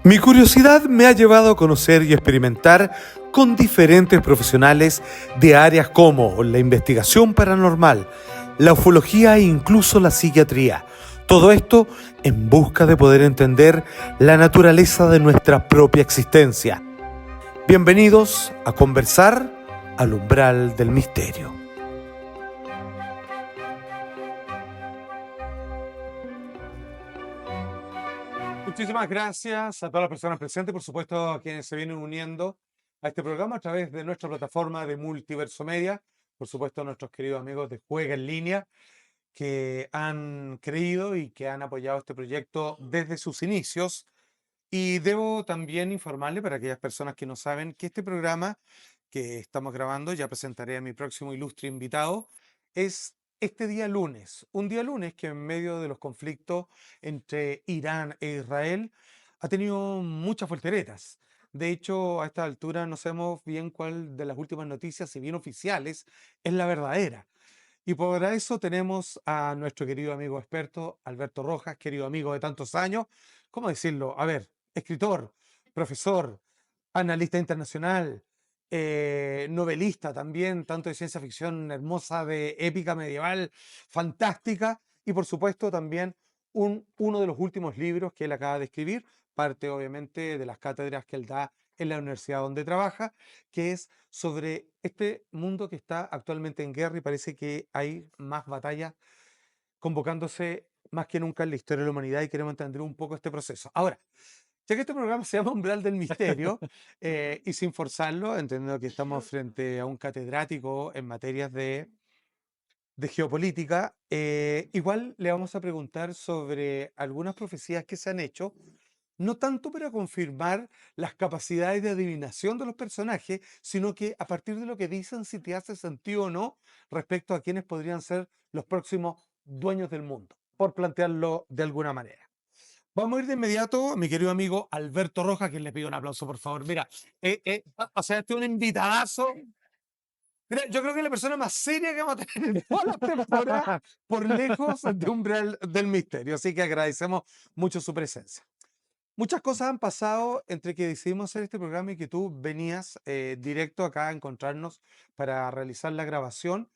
Mi curiosidad me ha llevado a conocer y experimentar con diferentes profesionales de áreas como la investigación paranormal, la ufología e incluso la psiquiatría. Todo esto en busca de poder entender la naturaleza de nuestra propia existencia. Bienvenidos a conversar al umbral del misterio. Muchísimas gracias a todas las personas presentes, por supuesto a quienes se vienen uniendo a este programa a través de nuestra plataforma de Multiverso Media, por supuesto a nuestros queridos amigos de Juega en Línea, que han creído y que han apoyado este proyecto desde sus inicios. Y debo también informarle para aquellas personas que no saben que este programa que estamos grabando, ya presentaré a mi próximo ilustre invitado, es este día lunes, un día lunes que en medio de los conflictos entre Irán e Israel ha tenido muchas volteretas. De hecho, a esta altura no sabemos bien cuál de las últimas noticias, si bien oficiales, es la verdadera. Y por eso tenemos a nuestro querido amigo experto, Alberto Rojas, querido amigo de tantos años. ¿Cómo decirlo? A ver, escritor, profesor, analista internacional, novelista también, tanto de ciencia ficción hermosa, de épica medieval, fantástica, y por supuesto también uno de los últimos libros que él acaba de escribir, parte obviamente de las cátedras que él da en la universidad donde trabaja, que es sobre este mundo que está actualmente en guerra y parece que hay más batallas convocándose más que nunca en la historia de la humanidad y queremos entender un poco este proceso. Ahora, ya que este programa se llama Umbral del Misterio, y sin forzarlo, entendiendo que estamos frente a un catedrático en materias de geopolítica, igual le vamos a preguntar sobre algunas profecías que se han hecho, no tanto para confirmar las capacidades de adivinación de los personajes, sino que a partir de lo que dicen, si te hace sentido o no respecto a quiénes podrían ser los próximos dueños del mundo, por plantearlo de alguna manera. Vamos a ir de inmediato a mi querido amigo Alberto Rojas, quien le pido un aplauso, por favor. Mira, o sea, este es un invitadazo. Mira, yo creo que es la persona más seria que vamos a tener en toda la temporada, por lejos de Umbral del Misterio. Así que agradecemos mucho su presencia. Muchas cosas han pasado entre que decidimos hacer este programa y que tú venías directo acá a encontrarnos para realizar la grabación.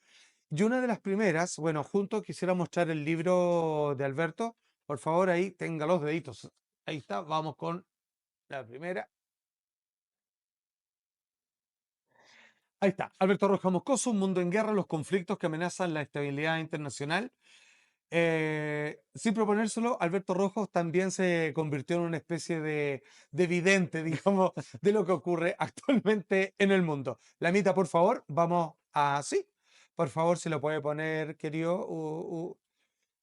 Y una de las primeras, bueno, juntos quisiera mostrar el libro de Alberto. Por favor, ahí tenga los deditos. Ahí está, vamos con la primera. Ahí está, Alberto Rojas Moscoso, Un mundo en guerra, los conflictos que amenazan la estabilidad internacional. Sin proponérselo, Alberto Rojas también se convirtió en una especie de vidente, digamos, de lo que ocurre actualmente en el mundo. Lamita, por favor, vamos a... Sí, por favor, si lo puede poner, querido.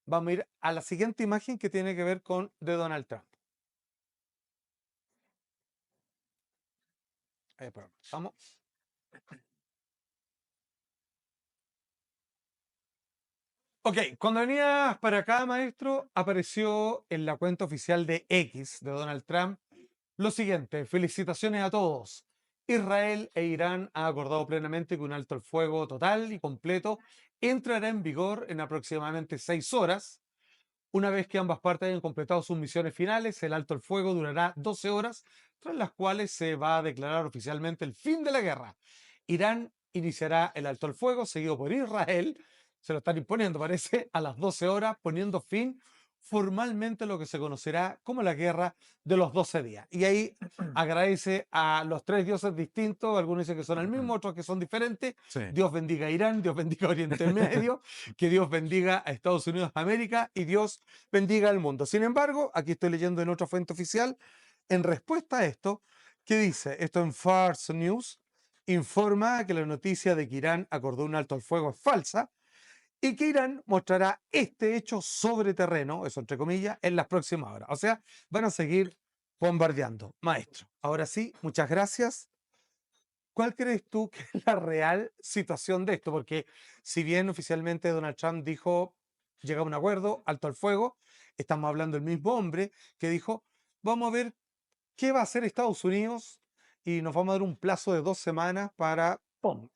Vamos a ir a la siguiente imagen que tiene que ver con de Donald Trump. Vamos. Ok, cuando venías para acá, maestro, apareció en la cuenta oficial de X de Donald Trump lo siguiente: felicitaciones a todos. Israel e Irán han acordado plenamente que un alto el fuego total y completo entrará en vigor en aproximadamente 6 horas. Una vez que ambas partes hayan completado sus misiones finales, el alto el fuego durará 12 horas, tras las cuales se va a declarar oficialmente el fin de la guerra. Irán iniciará el alto el fuego, seguido por Israel, se lo están imponiendo, parece, a las 12 horas, poniendo fin formalmente a lo que se conocerá como la guerra de los 12 días. Y ahí agradece a los tres dioses distintos, algunos dicen que son el mismo, otros que son diferentes. Sí. Dios bendiga a Irán, Dios bendiga a Oriente Medio, que Dios bendiga a Estados Unidos de América y Dios bendiga al mundo. Sin embargo, aquí estoy leyendo en otra fuente oficial, en respuesta a esto, ¿qué dice? Esto en Fars News informa que la noticia de que Irán acordó un alto al fuego es falsa y que Irán mostrará este hecho sobre terreno, eso entre comillas, en las próximas horas. O sea, van a seguir bombardeando. Maestro, ahora sí, muchas gracias. ¿Cuál crees tú que es la real situación de esto? Porque si bien oficialmente Donald Trump dijo, llega a un acuerdo, alto al fuego, estamos hablando del mismo hombre que dijo, vamos a ver qué va a hacer Estados Unidos y nos vamos a dar un plazo de 2 semanas para, ¡pum!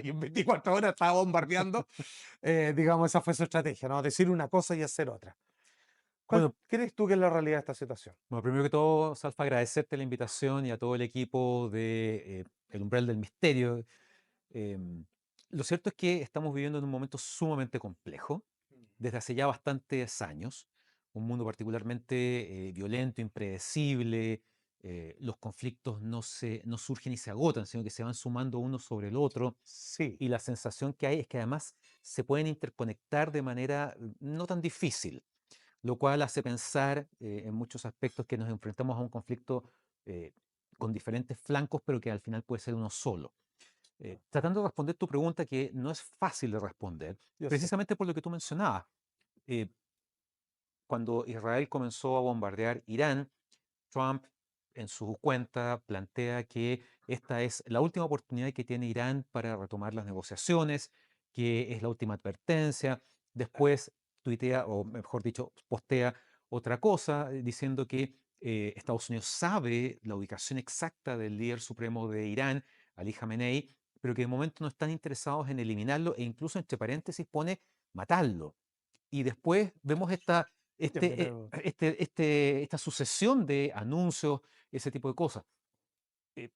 Y en 24 horas estaba bombardeando. Digamos, esa fue su estrategia, ¿no? Decir una cosa y hacer otra. ¿Cuál Bueno, crees tú que es la realidad de esta situación? bueno, primero que todo, Salfa, agradecerte la invitación y a todo el equipo de El Umbral del Misterio. Em, lo cierto es que estamos viviendo en un momento sumamente complejo, desde hace ya bastantes años, un mundo particularmente violento, impredecible, los conflictos no surgen y se agotan, sino que se van sumando uno sobre el otro, Sí, y la sensación que hay es que además se pueden interconectar de manera no tan difícil, lo cual hace pensar en muchos aspectos que nos enfrentamos a un conflicto eh, con diferentes flancos, pero que al final puede ser uno solo. Tratando de responder tu pregunta, que no es fácil de responder, yo sé. precisamente por lo que tú mencionabas. Eh, Cuando Israel comenzó a bombardear Irán, Trump en su cuenta plantea que esta es la última oportunidad que tiene Irán para retomar las negociaciones, que es la última advertencia. Después tuitea, o mejor dicho, postea otra cosa, diciendo que Estados Unidos sabe la ubicación exacta del líder supremo de Irán, Ali Khamenei, pero que de momento no están interesados en eliminarlo e incluso entre paréntesis pone matarlo. Y después vemos Ya, pero esta sucesión de anuncios, ese tipo de cosas. Eh,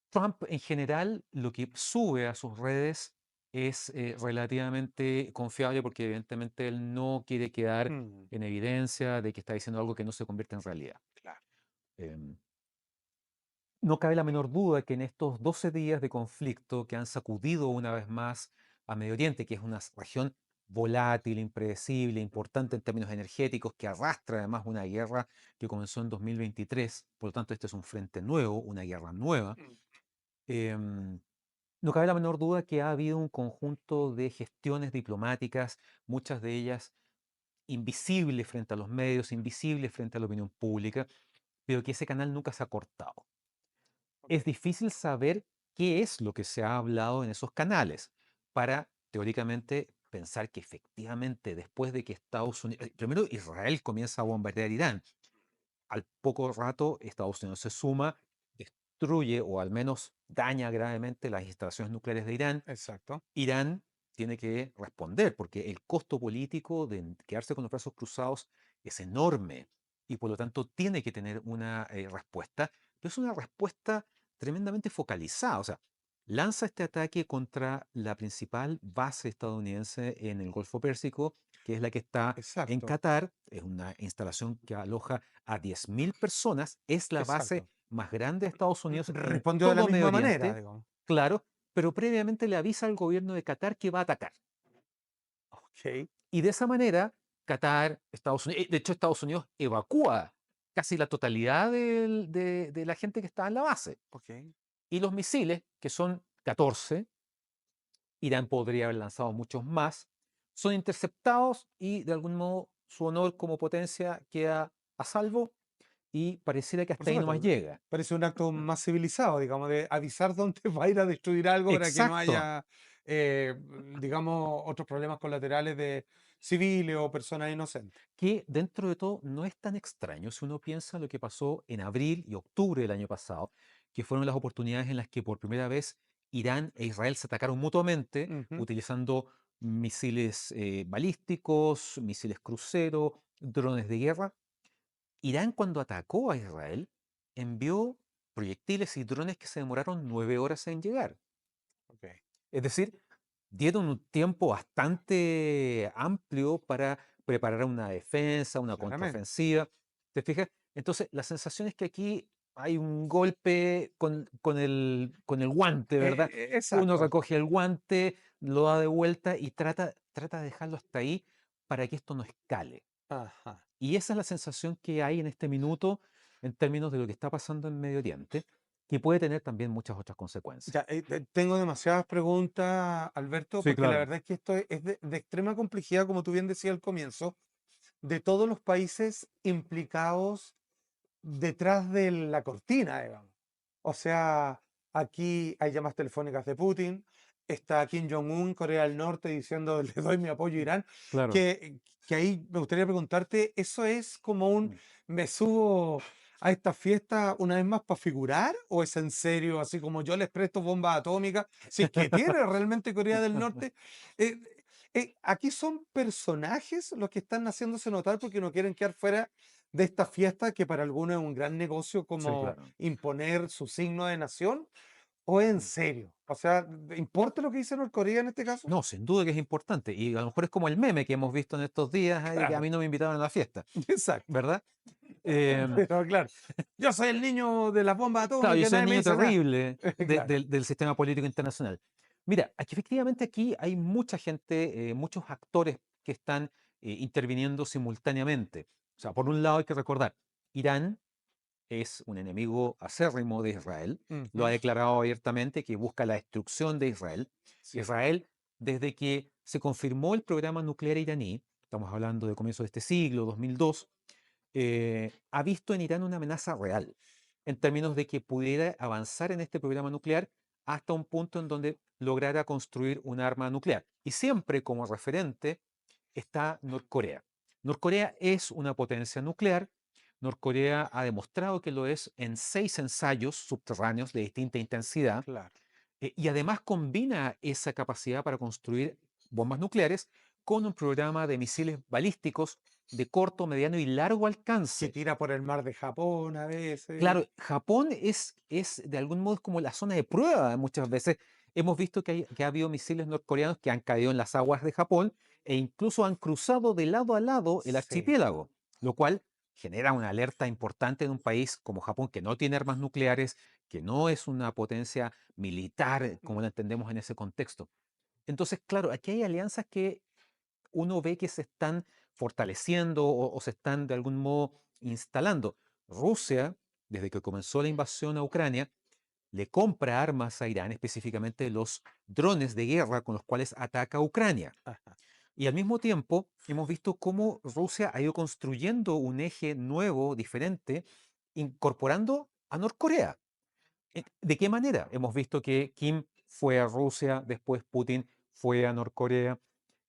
Trump en general lo que sube a sus redes es relativamente confiable porque evidentemente él no quiere quedar mm, en evidencia de que está diciendo algo que no se convierte en realidad. claro. Em, no cabe la menor duda que en estos 12 días de conflicto que han sacudido una vez más a Medio Oriente, que es una región volátil, impredecible, importante en términos energéticos, que arrastra además una guerra que comenzó en 2023, por lo tanto este es un frente nuevo, una guerra nueva, Mm, em, no cabe la menor duda que ha habido un conjunto de gestiones diplomáticas, muchas de ellas invisibles frente a los medios, invisibles frente a la opinión pública, pero que ese canal nunca se ha cortado. ok. Es difícil saber qué es lo que se ha hablado en esos canales para, teóricamente, pensar que efectivamente después de que Estados Unidos, primero Israel comienza a bombardear Irán, al poco rato Estados Unidos se suma, destruye o al menos daña gravemente las instalaciones nucleares de Irán. Exacto. Irán tiene que responder porque el costo político de quedarse con los brazos cruzados es enorme y por lo tanto tiene que tener una respuesta, pero es una respuesta tremendamente focalizada. O sea, lanza este ataque contra la principal base estadounidense en el Golfo Pérsico, que es la que está en Exacto. Qatar. Es una instalación que aloja a 10.000 personas. Es la base Exacto. más grande de Estados Unidos en Respondió de la todo Medio misma manera, Oriente. digamos. Claro, pero previamente le avisa al gobierno de Qatar que va a atacar. Ok, Y de esa manera, Qatar, Estados Unidos, de hecho Estados Unidos evacúa casi la totalidad de la gente que estaba en la base. ok. Y los misiles, que son 14, Irán podría haber lanzado muchos más, son interceptados y de algún modo su honor como potencia queda a salvo y pareciera que Por hasta ahí nomás supuesto, llega. parece un acto más civilizado, digamos, de avisar dónde va a ir a destruir algo para que no Exacto. haya, digamos, otros problemas colaterales de civiles o personas inocentes. Que dentro de todo no es tan extraño si uno piensa lo que pasó en abril y octubre del año pasado, que fueron las oportunidades en las que por primera vez Irán e Israel se atacaron mutuamente Ujú, utilizando misiles balísticos, misiles crucero, drones de guerra. Irán cuando atacó a Israel envió proyectiles y drones que se demoraron 9 horas en llegar. ok, Es decir, dieron un tiempo bastante amplio para preparar una defensa, una claramente. contraofensiva. ¿Te fijas? Entonces, la sensación es que aquí hay un golpe con el guante, ¿verdad? Uno Exacto. recoge el guante, lo da de vuelta y trata de dejarlo hasta ahí para que esto no escale. Ajá. Y esa es la sensación que hay en este minuto en términos de lo que está pasando en Medio Oriente, que puede tener también muchas otras consecuencias. Ya, tengo demasiadas preguntas, Alberto, Sí, porque la claro. verdad es que esto es de extrema complejidad, como tú bien decías al comienzo, de todos los países implicados detrás de la cortina, digamos. O sea, aquí hay llamadas telefónicas de Putin, está Kim Jong-un, Corea del Norte, diciendo le doy mi apoyo a Irán, Claro. que ahí me gustaría preguntarte, ¿eso es como un Mm. me subo a esta fiesta una vez más para figurar o es en serio, así como yo les presto bombas atómicas, si es que tiene realmente Corea del Norte? Eh, Aquí son personajes los que están haciéndose notar porque no quieren quedar fuera de esta fiesta que para algunos es un gran negocio Sí, como claro. imponer su signo de nación, o en Mm. serio. O sea, ¿importa lo que dice Norcorea en este caso? No, sin duda que es importante. Y a lo mejor es como el meme que hemos visto en estos días, de que a Claro, mí no me invitaron a la fiesta, exacto. ¿verdad? Em, Pero claro, yo soy el niño de las bombas claro, yo atómicas, soy el nadie me niño dice nada. terrible Claro. del sistema político internacional. Mira, aquí efectivamente aquí hay mucha gente, muchos actores que están interviniendo simultáneamente. O sea, por un lado hay que recordar, Irán es un enemigo acérrimo de Israel, lo ha Ujú, declarado abiertamente que busca la destrucción de Israel. sí, Israel, desde que se confirmó el programa nuclear iraní, estamos hablando de comienzo de este siglo, 2002, ha visto en Irán una amenaza real, en términos de que pudiera avanzar en este programa nuclear hasta un punto en donde lograra construir un arma nuclear. Y siempre como referente está Norcorea. Norcorea es una potencia nuclear. Norcorea ha demostrado que lo es en 6 ensayos subterráneos de distinta intensidad, claro. y además combina esa capacidad para construir bombas nucleares con un programa de misiles balísticos de corto, mediano y largo Que alcance. tira por el mar de Japón a veces. Claro, Japón es de algún modo es como la zona de prueba muchas veces. Hemos visto que ha habido misiles norcoreanos que han caído en las aguas de Japón e incluso han cruzado de lado a lado el Sí. archipiélago, lo cual genera una alerta importante en un país como Japón que no tiene armas nucleares, que no es una potencia militar como la entendemos en ese contexto. Entonces, claro, aquí hay alianzas que uno ve que se están fortaleciendo o se están de algún modo instalando. Rusia, desde que comenzó la invasión a Ucrania, le compra armas a Irán, específicamente los drones de guerra con los cuales ataca a Ucrania. Ajá. Y al mismo tiempo hemos visto cómo Rusia ha ido construyendo un eje nuevo, diferente, incorporando a Norcorea. ¿De qué manera? Hemos visto que Kim fue a Rusia, después Putin fue a Norcorea,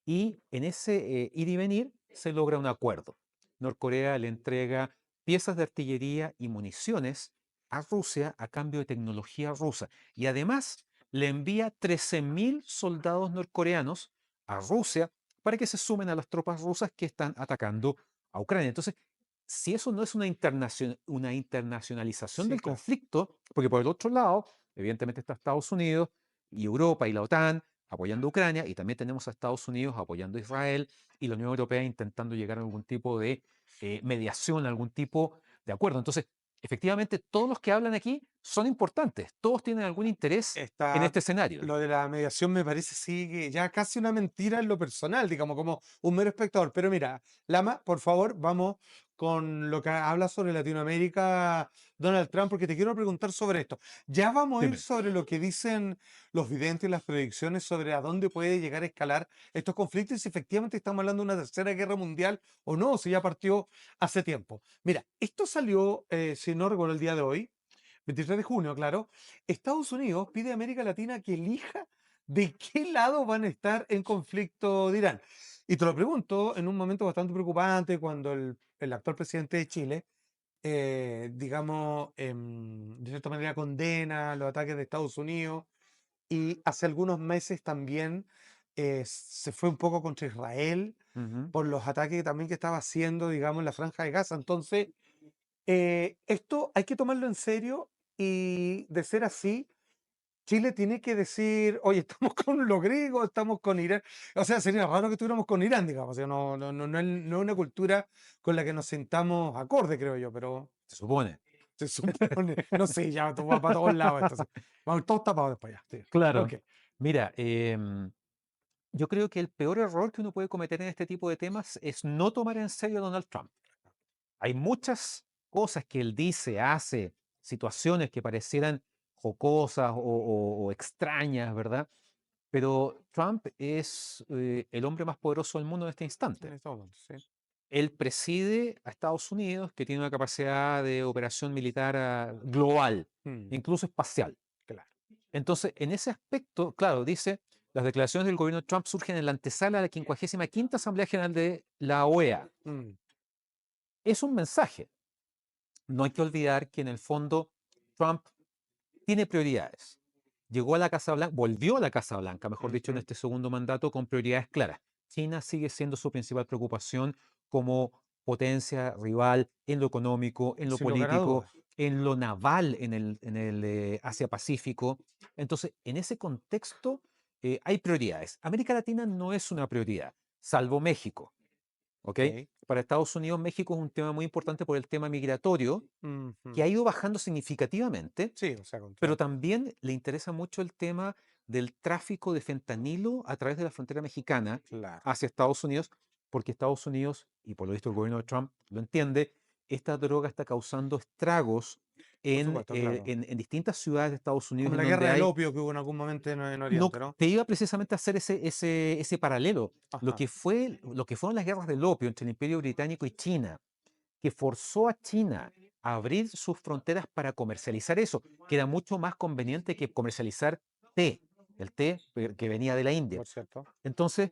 y en ese ir y venir se logra un acuerdo. Norcorea le entrega piezas de artillería y municiones a Rusia a cambio de tecnología rusa. Y además le envía 13.000 soldados norcoreanos a Rusia para que se sumen a las tropas rusas que están atacando a Ucrania. Entonces, si eso no es una internacionalización Sí, del claro. conflicto, porque por el otro lado, evidentemente está Estados Unidos y Europa y la OTAN apoyando a Ucrania, y también tenemos a Estados Unidos apoyando a Israel y la Unión Europea intentando llegar a algún tipo de mediación, algún tipo de acuerdo. Entonces, efectivamente, todos los que hablan aquí son importantes, todos tienen algún interés en Está este escenario. lo de la mediación me parece sí que ya casi una mentira en lo personal, digamos, como un mero espectador. Pero mira, Lama, por favor, vamos con lo que habla sobre Latinoamérica Donald Trump, porque te quiero preguntar sobre esto. Ya vamos a ir Dime. sobre lo que dicen los videntes y las predicciones sobre a dónde puede llegar a escalar estos conflictos y si efectivamente estamos hablando de una tercera guerra mundial o no, o si ya partió hace tiempo. Mira, esto salió, si no recuerdo el día de hoy, 23 de junio, claro. Estados Unidos pide a América Latina que elija de qué lado van a estar en conflicto de Irán. Y te lo pregunto en un momento bastante preocupante cuando el actual presidente de Chile, digamos, de cierta manera condena los ataques de Estados Unidos y hace algunos meses también se fue un poco contra Israel Ujú. por los ataques también que estaba haciendo, digamos, en la Franja de Gaza. Entonces, esto hay que tomarlo en serio y de ser así, Chile tiene que decir, oye, estamos con los griegos, estamos con Irán. O sea, sería raro que estuviéramos con Irán, digamos. O sea, no es una cultura con la que nos sintamos acorde, creo yo, pero Se supone. se supone, no sé, ya todo va para todos lados. Entonces, vamos todos tapados después ya. Sí. Ok. Claro. Mira, yo creo que el peor error que uno puede cometer en este tipo de temas es no tomar en serio a Donald Trump. Hay muchas cosas que él dice, hace, situaciones que parecieran jocosas o extrañas, ¿verdad? Pero Trump es el hombre más poderoso del mundo en este En instante. este momento, sí. Él preside a Estados Unidos, que tiene una capacidad de operación militar global, Mm, incluso espacial. claro. Entonces, en ese aspecto, claro, dice, las declaraciones del gobierno de Trump surgen en la antesala de la 55ª Asamblea General de la OEA. Mm, Es un mensaje. No hay que olvidar que en el fondo Trump tiene prioridades. Llegó a la Casa Blanca, volvió a la Casa Blanca, mejor dicho, en ujú, este segundo mandato con prioridades claras. China sigue siendo su principal preocupación como potencia rival en lo económico, en lo Sin lugar a político, dudas. en lo naval en el Asia-Pacífico. Entonces, en ese contexto hay prioridades. América Latina no es una prioridad, salvo México, ¿ok? Ok. Para Estados Unidos, México es un tema muy importante por el tema migratorio, que Ujú. ha ido bajando significativamente, Sí, o sea, con pero Trump. también le interesa mucho el tema del tráfico de fentanilo a través de la frontera mexicana Claro. hacia Estados Unidos, porque Estados Unidos, y por lo visto el gobierno de Trump lo entiende, esta droga está causando estragos Por en, supuesto, claro. distintas ciudades de Estados Unidos Como en la donde guerra del hay... opio que hubo en algún momento en No, Oriente, ¿no? te iba precisamente a hacer ese paralelo. Ajá. Lo que fueron las guerras del opio entre el Imperio Británico y China, que forzó a China a abrir sus fronteras para comercializar eso, que era mucho más conveniente que comercializar té, el té que venía de la India. Por cierto. Entonces,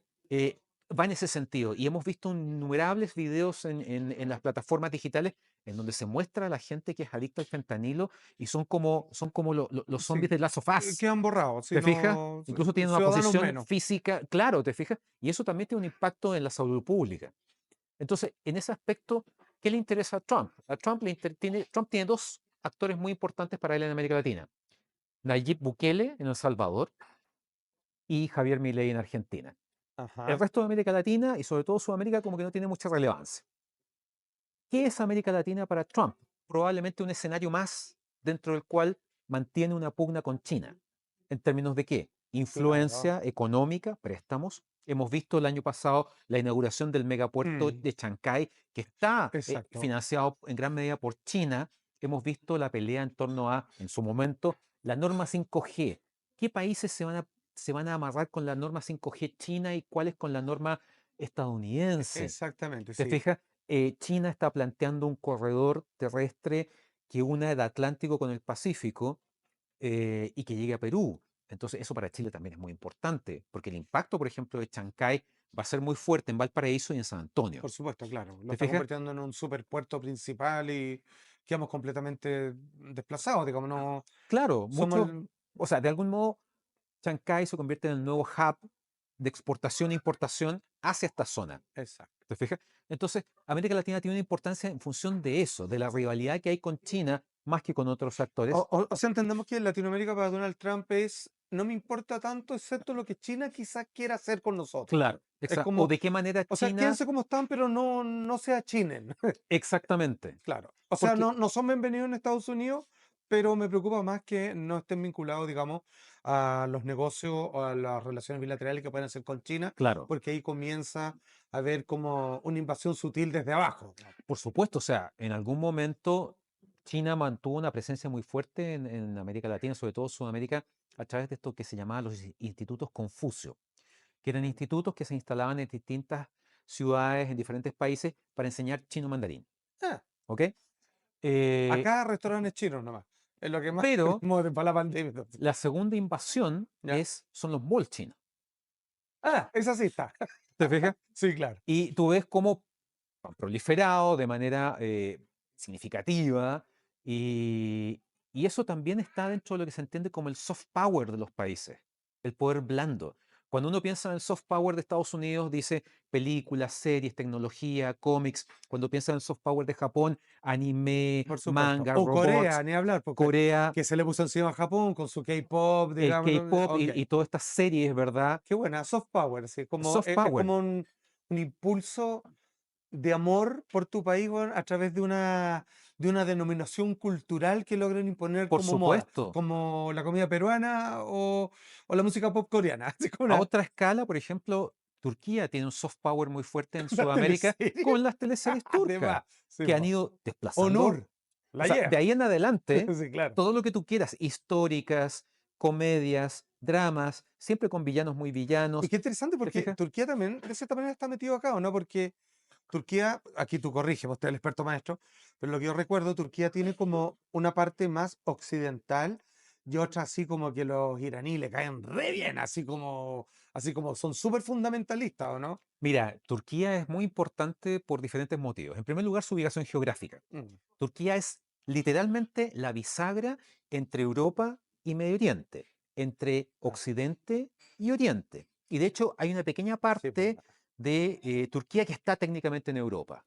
va en ese sentido. Y hemos visto innumerables videos en las plataformas digitales en donde se muestra a la gente que es adicta al fentanilo y son como los Sí. zombies de Last of Us. Quedan borrados, ¿Te fijas? sino Incluso tienen una ciudadanos posición menos. física, claro, ¿te fijas? Y eso también tiene un impacto en la salud pública. Entonces, en ese aspecto, ¿qué le interesa a Trump? A Trump, Trump tiene dos actores muy importantes para él en América Latina. Nayib Bukele en El Salvador y Javier Milei en Argentina. El Ajá. resto de América Latina y sobre todo Sudamérica como que no tiene mucha relevancia. ¿Qué es América Latina para Trump? Probablemente un escenario más dentro del cual mantiene una pugna con China. ¿En términos de qué? Claro. Influencia económica, préstamos. Hemos visto el año pasado la inauguración del megapuerto Mm, de Chancay, que está exacto. financiado en gran medida por China. Hemos visto la pelea en torno a, en su momento, la norma 5G. ¿Qué países se van a amarrar con la norma 5G china y cuáles con la norma estadounidense? Exactamente, ¿Te sí. fijas? China está planteando un corredor terrestre que una el Atlántico con el Pacífico y que llegue a Perú. Entonces, eso para Chile también es muy importante, porque el impacto, por ejemplo, de Chancay va a ser muy fuerte en Valparaíso y en San Antonio. Por supuesto, claro. Lo ¿Te está fijas? convirtiendo en un superpuerto principal y quedamos completamente desplazados, digamos, no Claro, somos mucho, o sea, de algún modo, Chancay se convierte en el nuevo hub de exportación e importación hacia esta zona. exacto. ¿Te fijas? Entonces, América Latina tiene una importancia en función de eso, de la rivalidad que hay con China más que con otros actores. O sea, entendemos que en Latinoamérica para Donald Trump es no me importa tanto, excepto lo que China quizás quiera hacer con nosotros. Claro, Es o como, de qué manera o sea, China, quédense como están, pero no se achinen. exactamente. Claro. O sea, Porque, no son bienvenidos en Estados Unidos, pero me preocupa más que no estén vinculados, digamos, a los negocios o a las relaciones bilaterales que pueden hacer con China, claro, porque ahí comienza a haber como una invasión sutil desde abajo. por supuesto, o sea, en algún momento China mantuvo una presencia muy fuerte en América Latina, sobre todo Sudamérica, a través de esto que se llamaba los institutos Confucio, que eran institutos que se instalaban en distintas ciudades, en diferentes países, para enseñar chino mandarín. Ah, ¿Ok? Eh, acá restaurantes chinos nomás. Es lo que más pero tenemos para la pandemia. Entonces. la segunda invasión ¿Ya? son los malls chinos. Ah, esa sí está. ¿Te fijas? Sí, claro. Y tú ves cómo han proliferado de manera significativa y, y eso también está dentro de lo que se entiende como el soft power de los países, el poder blando. Cuando uno piensa en el soft power de Estados Unidos, dice películas, series, tecnología, cómics. Cuando piensa en el soft power de Japón, anime, Por supuesto. manga, O Corea, robots, ni hablar, porque Corea, que se le puso encima a Japón con su K-pop, el digamos. K-pop Ok. y todas estas series, ¿verdad? Qué buena, soft power, sí, como, Soft es power, como un impulso de amor por tu país, weón, a través de una denominación cultural que logran imponer por como moda, supuesto. como la comida peruana o la música pop coreana, así como A una, otra escala, por ejemplo, Turquía tiene un soft power muy fuerte en una Sudamérica teleserie, con las teleseries turcas, además, sí, que han po. ido desplazando, Honor, o la sea, de lleva, ahí en adelante, sí, claro. todo lo que tú quieras, históricas, comedias, dramas, siempre con villanos muy Y villanos, qué interesante ¿te porque fijas? Turquía también, de cierta manera, está metido acá, ¿o no? Porque Turquía, aquí tú corrígeme, usted es el experto maestro, pero lo que yo recuerdo, Turquía tiene como una parte más occidental y otra así como que los iraníes le caen re bien, así como son súper fundamentalistas, ¿o no? Mira, Turquía es muy importante por diferentes motivos. En primer lugar, su ubicación geográfica. Mm, Turquía es literalmente la bisagra entre Europa y Medio Oriente, entre ah, Occidente y Oriente. Y de hecho hay una pequeña sí, pues, parte de Turquía, que está técnicamente en Europa.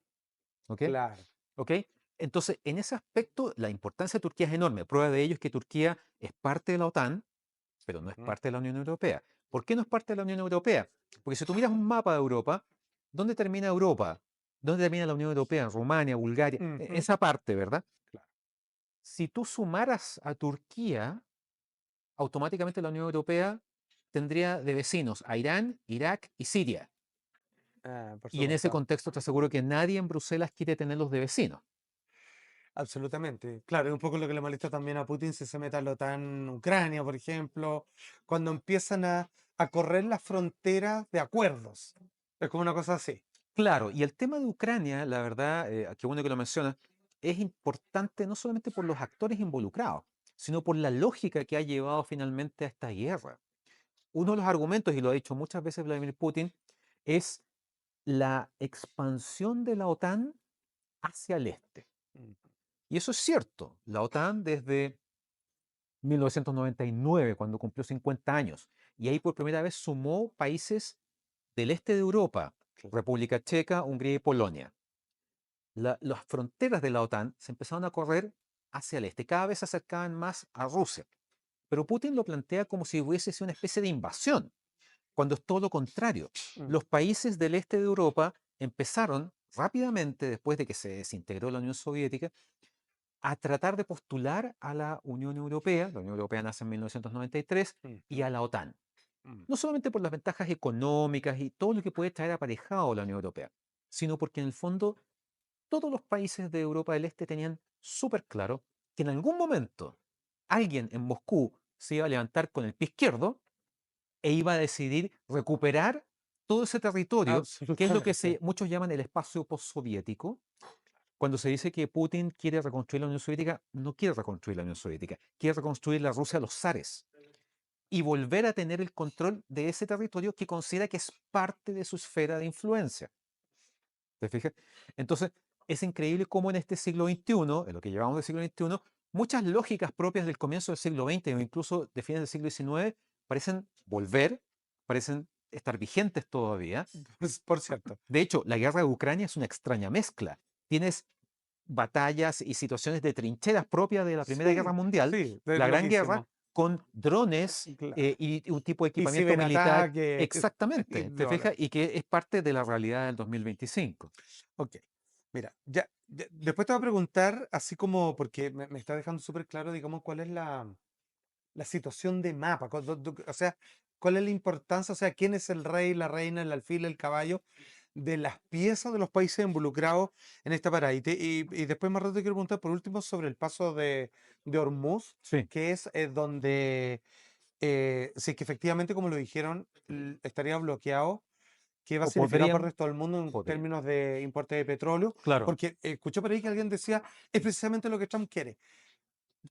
¿Ok? Claro. ¿Ok? Entonces, en ese aspecto, la importancia de Turquía es enorme. Prueba de ello es que Turquía es parte de la OTAN, pero no es Ujú. parte de la Unión Europea. ¿Por qué no es parte de la Unión Europea? Porque si tú miras un mapa de Europa, ¿dónde termina Europa? ¿Dónde termina la Unión Europea? Rumania, Bulgaria, Ujú. esa parte, ¿verdad? Claro. Si tú sumaras a Turquía, automáticamente la Unión Europea tendría de vecinos a Irán, Irak y Siria. Por Y en ese supuesto. contexto te aseguro que nadie en Bruselas quiere tenerlos de vecinos. Absolutamente. Claro, es un poco lo que le molesta también a Putin si se mete a la OTAN Ucrania, por ejemplo, cuando empiezan a correr las fronteras de acuerdos. Es como una cosa así. Claro, y el tema de Ucrania, la verdad, qué bueno que lo mencionas, es importante no solamente por los actores involucrados, sino por la lógica que ha llevado finalmente a esta guerra. Uno de los argumentos, y lo ha dicho muchas veces Vladimir Putin, es la expansión de la OTAN hacia el este. Mm. Y eso es cierto. La OTAN desde 1999, cuando cumplió 50 años, y ahí por primera vez sumó países del este de Europa, Claro. República Checa, Hungría y Polonia. Las fronteras de la OTAN se empezaron a correr hacia el este, cada vez se acercaban más a Rusia. Pero Putin lo plantea como si hubiese sido una especie de invasión, cuando es todo lo contrario. Mm. Los países del este de Europa empezaron rápidamente, después de que se desintegró la Unión Soviética, a tratar de postular a la Unión Europea. La Unión Europea nace en 1993 y Ujú. a la OTAN. Mm. No solamente por las ventajas económicas y todo lo que puede traer aparejado la Unión Europea, sino porque en el fondo todos los países de Europa del Este tenían súper claro que en algún momento alguien en Moscú se iba a levantar con el pie izquierdo e iba a decidir recuperar todo ese territorio, que es lo que Absolutamente. muchos llaman el espacio postsoviético. Cuando se dice que Putin quiere reconstruir la Unión Soviética, no quiere reconstruir la Unión Soviética, quiere reconstruir la Rusia de los zares y volver a tener el control de ese territorio que considera que es parte de su esfera de influencia. ¿Te fijas? Entonces, es increíble cómo en este siglo XXI, en lo que llevamos del siglo XXI, muchas lógicas propias del comienzo del siglo XX o incluso de fines del siglo XIX parecen volver, parecen estar vigentes todavía. Pues, por cierto. De hecho, la guerra de Ucrania es una extraña mezcla. Tienes batallas y situaciones de trincheras propias de la Primera Guerra Sí, Mundial, sí, es la Gran Guerra, loquísimo. con drones Claro. y un tipo de Y equipamiento militar. ciberataque y Exactamente, ¿te drones. fijas? Y que es parte de la realidad del 2025. Ok. Mira, después te voy a preguntar, así como, porque me está dejando súper claro, digamos, cuál es la situación de mapa, o sea, cuál es la importancia, o sea, quién es el rey, la reina, el alfil, el caballo, de las piezas de los países involucrados en esta parada. Y después más rato te quiero preguntar por último sobre el paso de Hormuz, Sí. que es donde, si es que efectivamente, como lo dijeron, estaría bloqueado. ¿Qué va a O significar para el podrían, resto del mundo en podrían. términos de importe de petróleo? Claro. Porque escuché por ahí que alguien decía, es precisamente lo que Trump quiere.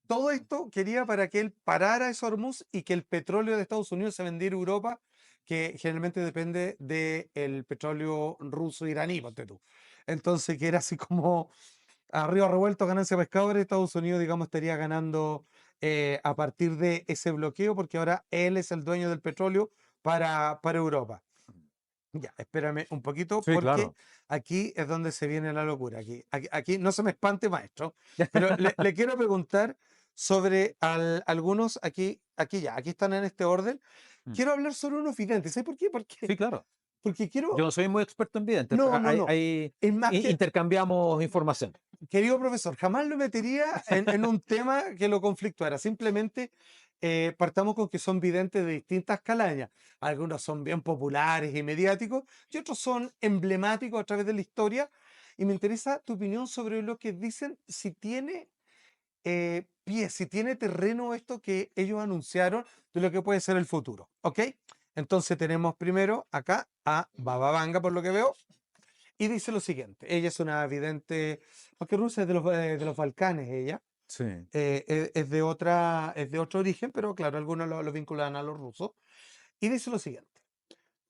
Todo esto quería para que él parara ese Hormuz y que el petróleo de Estados Unidos se vendiera a Europa, que generalmente depende del petróleo ruso iraní, ponte tú. Entonces, que era así como a río revuelto, ganancia pescadores, Estados Unidos, digamos, estaría ganando a partir de ese bloqueo, porque ahora él es el dueño del petróleo para Europa. Ya, espérame un poquito, Sí, porque claro. aquí es donde se viene la locura. Aquí no se me espante, maestro, pero le quiero preguntar sobre algunos, aquí están en este orden. Mm. Quiero hablar sobre unos videntes. ¿Sabes por qué? Sí, claro. Porque Yo quiero. no soy muy experto en videntes. No, no, no. Es más que, Intercambiamos información. querido profesor, jamás lo metería en un tema que lo conflictuara. Simplemente partamos con que son videntes de distintas calañas. Algunos son bien populares y mediáticos y otros son emblemáticos a través de la historia. Y me interesa tu opinión sobre lo que dicen, si tiene pie, si tiene terreno esto que ellos anunciaron de lo que puede ser el futuro. ¿Ok? Entonces tenemos primero acá a Baba Vanga, por lo que veo. Y dice lo siguiente, ella es una vidente, porque Rusia es de los Balcanes, ella, Sí. es de otro origen, pero claro, algunos lo vinculan a los rusos. Y dice lo siguiente,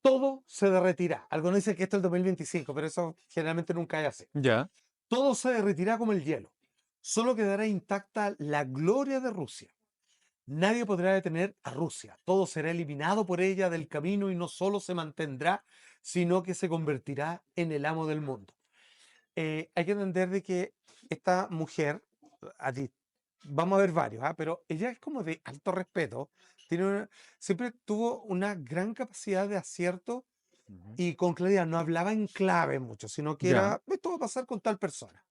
todo se derretirá. Algunos dicen que esto es el 2025, pero eso generalmente nunca es así. Ya. Todo se derretirá como el hielo. Solo quedará intacta la gloria de Rusia. Nadie podrá detener a Rusia. Todo será eliminado por ella del camino y no solo se mantendrá, sino que se convertirá en el amo del mundo. Hay que entender de que esta mujer, vamos a ver varios, pero ella es como de alto respeto, siempre tuvo una gran capacidad de acierto Ujú. y con claridad, no hablaba en clave mucho, sino que Ya. era, esto va a pasar con tal persona.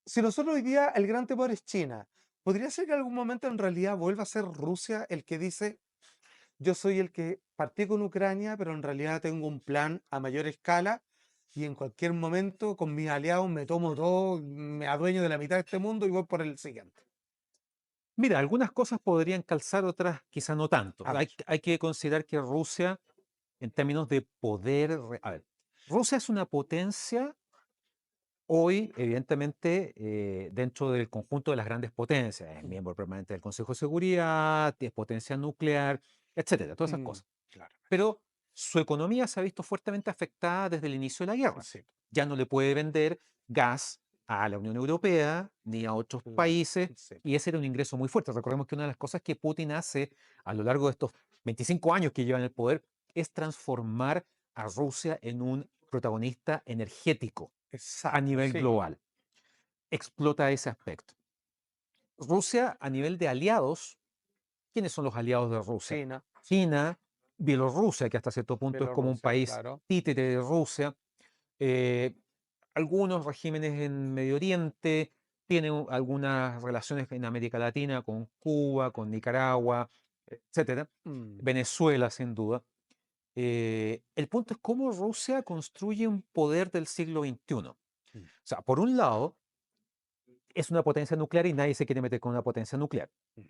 Si nosotros hoy día el gran temor es China, ¿podría ser que en algún momento en realidad vuelva a ser Rusia el que dice, yo soy el que partí con Ucrania, pero en realidad tengo un plan a mayor escala y en cualquier momento con mis aliados me tomo todo, me adueño de la mitad de este mundo y voy por el siguiente? Mira, algunas cosas podrían calzar, otras quizá no tanto. A ver, Hay que considerar que Rusia, en términos de poder, a ver, Rusia es una potencia hoy, evidentemente, dentro del conjunto de las grandes potencias. Es miembro permanente del Consejo de Seguridad, es potencia nuclear, etcétera, todas esas mm, cosas. claro, Pero su economía se ha visto fuertemente afectada desde el inicio de la guerra. sí, Ya no le puede vender gas a la Unión Europea ni a otros claro, países, sí, y ese era un ingreso muy fuerte. Recordemos que una de las cosas que Putin hace a lo largo de estos 25 años que lleva en el poder es transformar a Rusia en un protagonista energético a exacto, nivel sí, global. Explota ese aspecto. Rusia, a nivel de aliados, ¿quiénes son los aliados de Rusia? China, China, Bielorrusia, que hasta cierto punto es como un Bielorrusia, país claro, títere de Rusia, eh, algunos regímenes en Medio Oriente, tienen algunas relaciones en América Latina con Cuba, con Nicaragua, etcétera. mm, Venezuela, sin duda. El punto es cómo Rusia construye un poder del siglo XXI. O mm, sea, por un lado, es una potencia nuclear y nadie se quiere meter con una potencia nuclear. mm,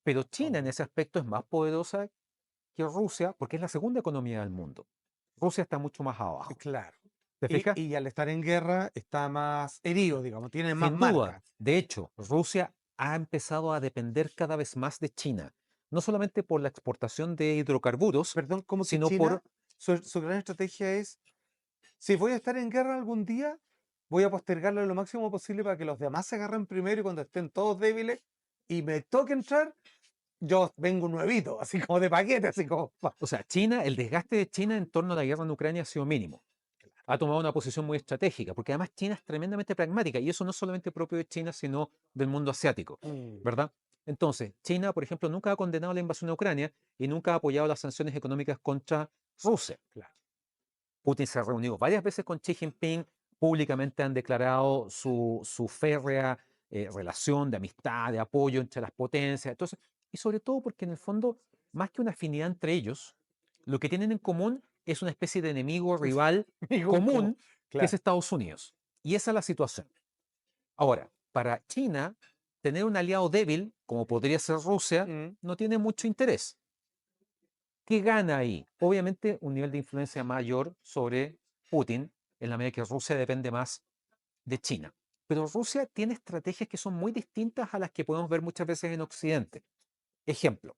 Pero China en obvio, ese aspecto es más poderosa que Rusia porque es la segunda economía del mundo. Rusia está mucho más abajo. claro. ¿Te fijas? Y al estar en guerra está más herido, digamos, tiene más Sin duda. marca. De hecho, Rusia ha empezado a depender cada vez más de China, no solamente por la exportación de hidrocarburos, Perdón, como que sino por... China, su gran estrategia es, si voy a estar en guerra algún día, voy a postergarlo lo máximo posible para que los demás se agarren primero y cuando estén todos débiles y me toque entrar, yo vengo nuevito, así como de paquete, así como... O sea, China, el desgaste de China en torno a la guerra en Ucrania ha sido mínimo. Ha tomado una posición muy estratégica, porque además China es tremendamente pragmática, y eso no es solamente propio de China, sino del mundo asiático, Mm, ¿verdad? Entonces, China, por ejemplo, nunca ha condenado la invasión a Ucrania y nunca ha apoyado las sanciones económicas contra Rusia. claro. Putin se ha reunido varias veces con Xi Jinping, públicamente han declarado su férrea relación de amistad, de apoyo entre las potencias. Entonces, y sobre todo porque en el fondo, más que una afinidad entre ellos, lo que tienen en común es una especie de enemigo rival Amigo, como, común que es claro. Estados Unidos. Y esa es la situación. Ahora, para China, tener un aliado débil, como podría ser Rusia, Mm, no tiene mucho interés. ¿Qué gana ahí? Obviamente un nivel de influencia mayor sobre Putin, en la medida que Rusia depende más de China. Pero Rusia tiene estrategias que son muy distintas a las que podemos ver muchas veces en Occidente. Ejemplo,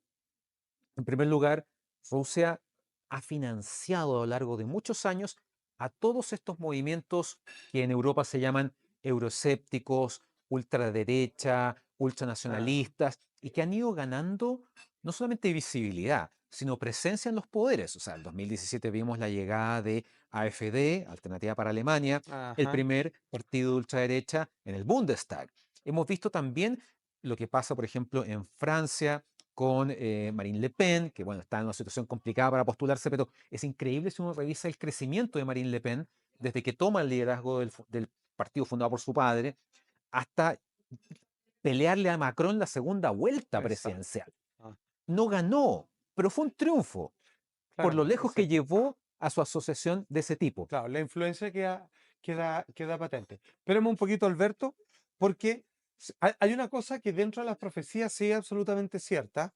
en primer lugar, Rusia ha financiado a lo largo de muchos años a todos estos movimientos que en Europa se llaman euroescépticos, ultraderecha, ah, ultranacionalistas, y que han ido ganando no solamente visibilidad, sino presencia en los poderes. O sea, en 2017 vimos la llegada de AfD, Alternativa para Alemania, el ajá. primer partido de ultraderecha en el Bundestag. Hemos visto también lo que pasa, por ejemplo, en Francia con Marine Le Pen, que bueno, está en una situación complicada para postularse, pero es increíble si uno revisa el crecimiento de Marine Le Pen desde que toma el liderazgo del partido fundado por su padre hasta pelearle a Macron la segunda vuelta Exacto. presidencial. Ah, No ganó, pero fue un triunfo por lo claro, lejos que llevó a su asociación de ese tipo. claro, la influencia queda patente. Esperemos un poquito, Alberto, porque hay una cosa que dentro de las profecías sí es absolutamente cierta,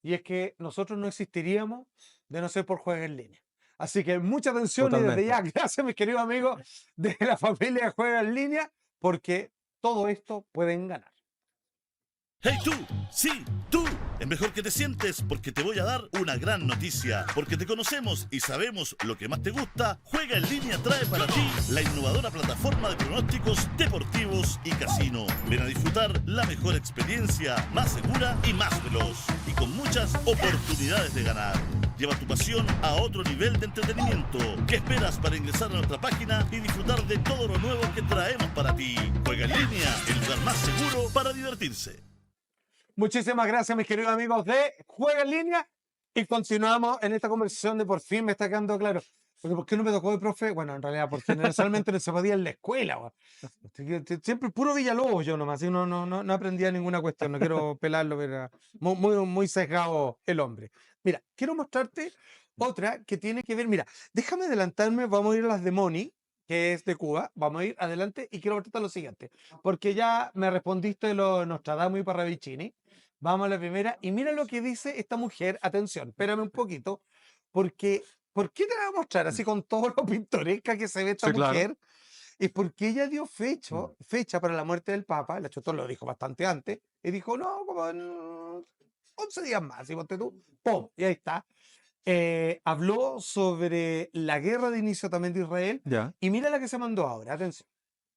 y es que nosotros no existiríamos de no ser por juegos en línea. Así que mucha atención y desde Totalmente. ya, gracias, mis queridos amigos de la familia de Juega en Línea, porque todo esto pueden ganar. ¡Hey tú! ¡Sí, tú! Es mejor que te sientes porque te voy a dar una gran noticia. Porque te conocemos y sabemos lo que más te gusta, Juega en Línea trae para ti la innovadora plataforma de pronósticos deportivos y casino. Ven a disfrutar la mejor experiencia, más segura y más veloz. Y con muchas oportunidades de ganar. Lleva tu pasión a otro nivel de entretenimiento. ¿Qué esperas para ingresar a nuestra página y disfrutar de todo lo nuevo que traemos para ti? Juega en línea, el lugar más seguro para divertirse. Muchísimas gracias, mis queridos amigos de Juega en Línea. Y continuamos en esta conversación de por fin me está quedando claro. Porque ¿por qué no me tocó de profe? Bueno, en realidad, porque generalmente no se podía en la escuela. Weón. Siempre puro Villalobos yo nomás. Y no aprendía ninguna cuestión. No quiero pelarlo, pero era muy sesgado el hombre. Mira, quiero mostrarte otra que tiene que ver. Mira, déjame adelantarme. Vamos a ir a las de Moni, que es de Cuba. Vamos a ir adelante y quiero mostrarte lo siguiente. Porque ya me respondiste lo de Nostradamus y Parravicini. Vamos a la primera. Y mira lo que dice esta mujer. Atención, espérame un poquito. Porque, ¿por qué te la voy a mostrar así con todo lo pintoresca que se ve esta Sí, claro. mujer? Es porque ella dio fecha para la muerte del Papa. La Chotón lo dijo bastante antes. Y dijo, no, como en 11 días más. Y ponte tú, ¡pum! Y ahí está. Habló sobre la guerra de inicio también de Israel. Ya. Y mira la que se mandó ahora. Atención.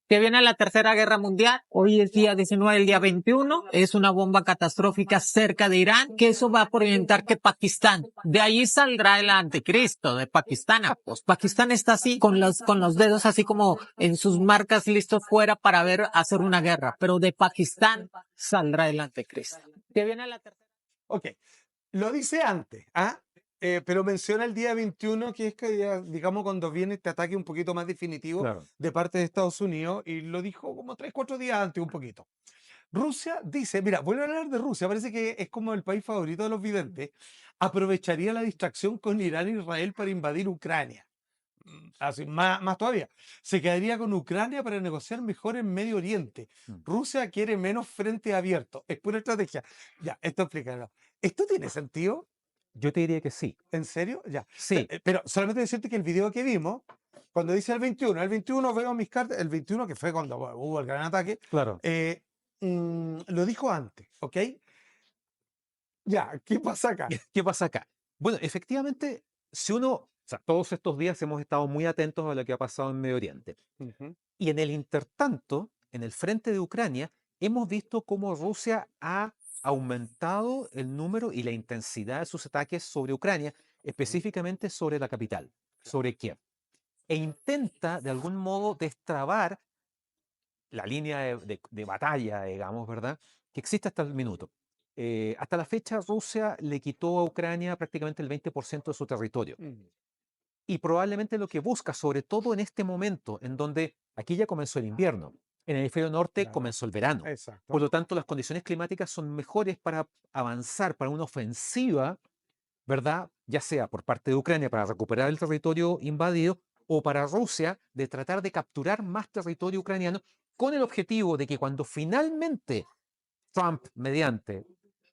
Que viene la Tercera Guerra Mundial. Hoy es día 19, el día 21. Es una bomba catastrófica cerca de Irán, que eso va a orientar que Pakistán, de ahí saldrá el anticristo de Pakistán. Pues Pakistán está así, con los dedos así como en sus marcas listos fuera para hacer una guerra. Pero de Pakistán saldrá el anticristo. Que viene la tercera. Ok. Lo dice antes, ¿ah? Pero menciona el día 21, que es que ya, digamos, cuando viene este ataque un poquito más definitivo Claro. de parte de Estados Unidos, y lo dijo como 3-4 días antes, un poquito. Rusia dice, mira, vuelvo a hablar de Rusia, parece que es como el país favorito de los videntes, aprovecharía la distracción con Irán e Israel para invadir Ucrania. Así, más todavía, se quedaría con Ucrania para negociar mejor en Medio Oriente. Rusia quiere menos frente abierto, es pura estrategia. Ya, esto explícalo. ¿Esto tiene sentido? Yo te diría que sí. ¿En serio? Ya. Sí. Pero solamente decirte que el video que vimos, cuando dice el 21 veo mis cartas, el 21 que fue cuando hubo el gran ataque, Claro. lo dijo antes, ¿ok? Ya, ¿qué pasa acá? ¿Qué pasa acá? Bueno, efectivamente, si uno, o sea, todos estos días hemos estado muy atentos a lo que ha pasado en Medio Oriente. Ujú. Y en el intertanto, en el frente de Ucrania, hemos visto cómo Rusia ha aumentado el número y la intensidad de sus ataques sobre Ucrania, específicamente sobre la capital, sobre Kiev. E intenta, de algún modo, destrabar la línea de batalla, digamos, ¿verdad?, que existe hasta el minuto. Hasta la fecha, Rusia le quitó a Ucrania prácticamente el 20% de su territorio. Y probablemente lo que busca, sobre todo en este momento, en donde aquí ya comenzó el invierno, en el hemisferio norte Claro. comenzó el verano. Exacto. Por lo tanto, las condiciones climáticas son mejores para avanzar para una ofensiva, ¿verdad? Ya sea por parte de Ucrania para recuperar el territorio invadido o para Rusia de tratar de capturar más territorio ucraniano con el objetivo de que cuando finalmente Trump, mediante,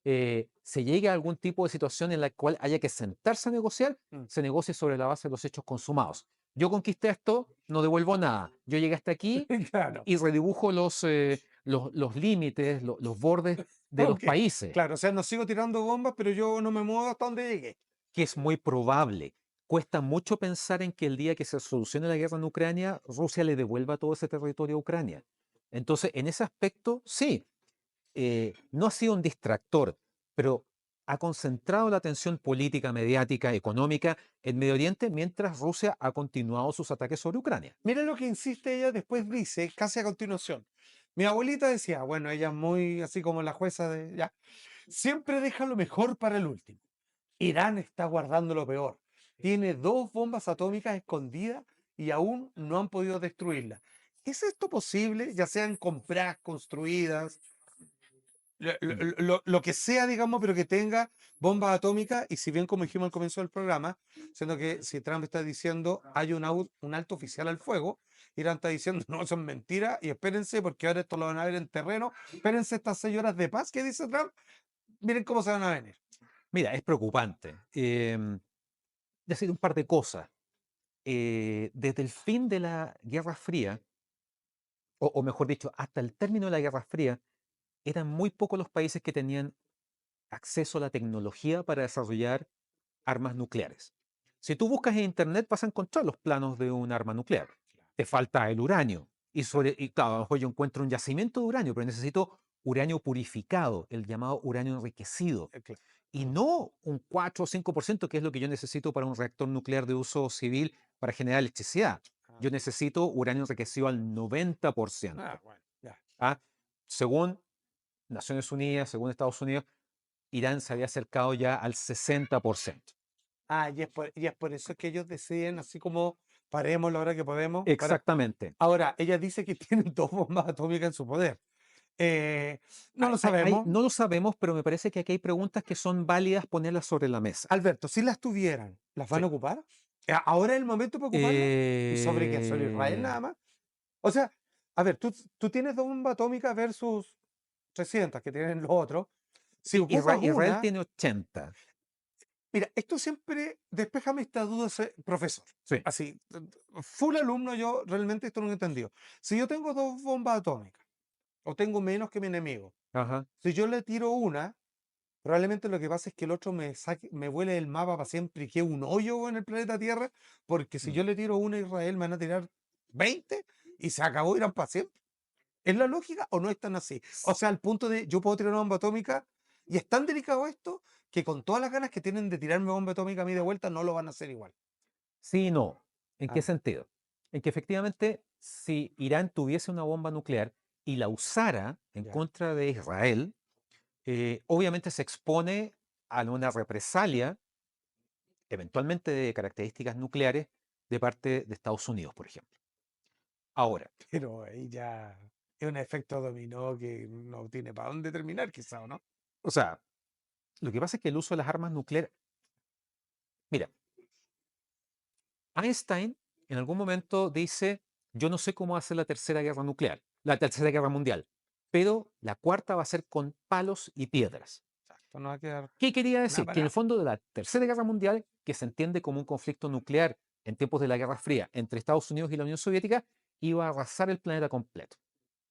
se llegue a algún tipo de situación en la cual haya que sentarse a negociar, se negocie sobre la base de los hechos consumados. Yo conquisté esto, no devuelvo nada. Yo llegué hasta aquí Claro. y redibujo los límites, los bordes de los Ok, países, Claro, o sea, no sigo tirando bombas, pero yo no me muevo hasta donde llegué. que es muy probable. Cuesta mucho pensar en que el día que se solucione la guerra en Ucrania, Rusia le devuelva todo ese territorio a Ucrania. Entonces, en ese aspecto, sí, no ha sido un distractor, pero ha concentrado la atención política, mediática, económica en Medio Oriente mientras Rusia ha continuado sus ataques sobre Ucrania. Mira lo que insiste ella, después dice, casi a continuación. Mi abuelita decía, bueno, ella es muy así como la jueza de, ya, siempre deja lo mejor para el último. Irán está guardando lo peor. Tiene 2 bombas atómicas escondidas y aún no han podido destruirlas. ¿Es esto posible? Ya sean compradas, construidas, lo que sea, digamos, pero que tenga bombas atómicas. Y si bien, como dijimos al comienzo del programa, siendo que si Trump está diciendo hay un alto oficial al fuego, Irán está diciendo no, eso es mentira y espérense porque ahora esto lo van a ver en terreno. Espérense estas 6 horas de paz que dice Trump. Miren cómo se van a venir. Mira, es preocupante. Decir un par de cosas. Desde el fin de la Guerra Fría, o mejor dicho, hasta el término de la Guerra Fría, eran muy pocos los países que tenían acceso a la tecnología para desarrollar armas nucleares. Si tú buscas en Internet vas a encontrar los planos de un arma nuclear. Te falta el uranio. Y claro, a lo mejor yo encuentro un yacimiento de uranio, pero necesito uranio purificado, el llamado uranio enriquecido. Claro. y no un 4 o 5%, que es lo que yo necesito para un reactor nuclear de uso civil para generar electricidad. Yo necesito uranio enriquecido al 90%. Bueno, ya. ¿Ah? Según Naciones Unidas, según Estados Unidos, Irán se había acercado ya al 60%. Y es por eso que ellos deciden, así como paremos la hora que podemos. Exactamente. Ahora, ella dice que tienen 2 bombas atómicas en su poder. No lo sabemos. No lo sabemos, pero me parece que aquí hay preguntas que son válidas ponerlas sobre la mesa. Alberto, si las tuvieran, ¿las van Sí. a ocupar? ¿Ahora es el momento para ocuparlas? ¿Y sobre qué? ¿Sobre Israel nada más? O sea, a ver, tú tienes 2 bombas atómicas versus 300 que tienen los otros. Si ocupas Israel una, tiene 80. mira, esto siempre, despéjame esta duda, profesor. Sí. Así, full alumno, yo realmente esto no lo he entendido. Si yo tengo 2 bombas atómicas, o tengo menos que mi enemigo, Ajá. si yo le tiro una, probablemente lo que pasa es que el otro me vuele del mapa para siempre y quede un hoyo en el planeta Tierra, porque si Mm. yo le tiro una a Israel, me van a tirar 20 y se acabó, irán para siempre. ¿Es la lógica o no es tan así? O sea, al punto de yo puedo tirar una bomba atómica y es tan delicado esto que con todas las ganas que tienen de tirarme bomba atómica a mí de vuelta, no lo van a hacer igual. Sí y no. ¿En qué Ah, sentido? En que efectivamente, si Irán tuviese una bomba nuclear y la usara en ya. contra de Israel, obviamente se expone a una represalia, eventualmente de características nucleares, de parte de Estados Unidos, por ejemplo. Ahora, Pero ahí ya es un efecto dominó que no tiene para dónde terminar, quizá, ¿o no? o sea, lo que pasa es que el uso de las armas nucleares, mira, Einstein en algún momento dice, yo no sé cómo hacer la tercera guerra nuclear, la tercera guerra mundial, pero la cuarta va a ser con palos y piedras. Esto no va a quedar ¿Qué quería nada decir? Que en el para fondo de la tercera guerra mundial, que se entiende como un conflicto nuclear en tiempos de la Guerra Fría entre Estados Unidos y la Unión Soviética, iba a arrasar el planeta completo.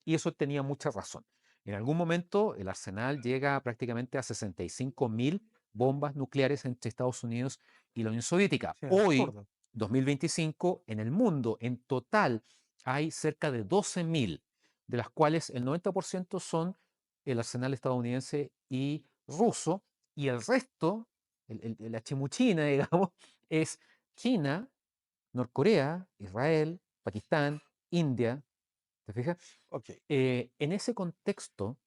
Y eso tenía mucha razón. En algún momento el arsenal llega prácticamente a 65.000 bombas nucleares entre Estados Unidos y la Unión Soviética. Sí, Hoy, absurdo. 2025, en el mundo en total hay cerca de 12.000, de las cuales el 90% son el arsenal estadounidense y ruso, y el resto, la chimuchina, digamos, es China, Norcorea, Israel, Pakistán, India. ¿Te fijas? Ok. En ese contexto,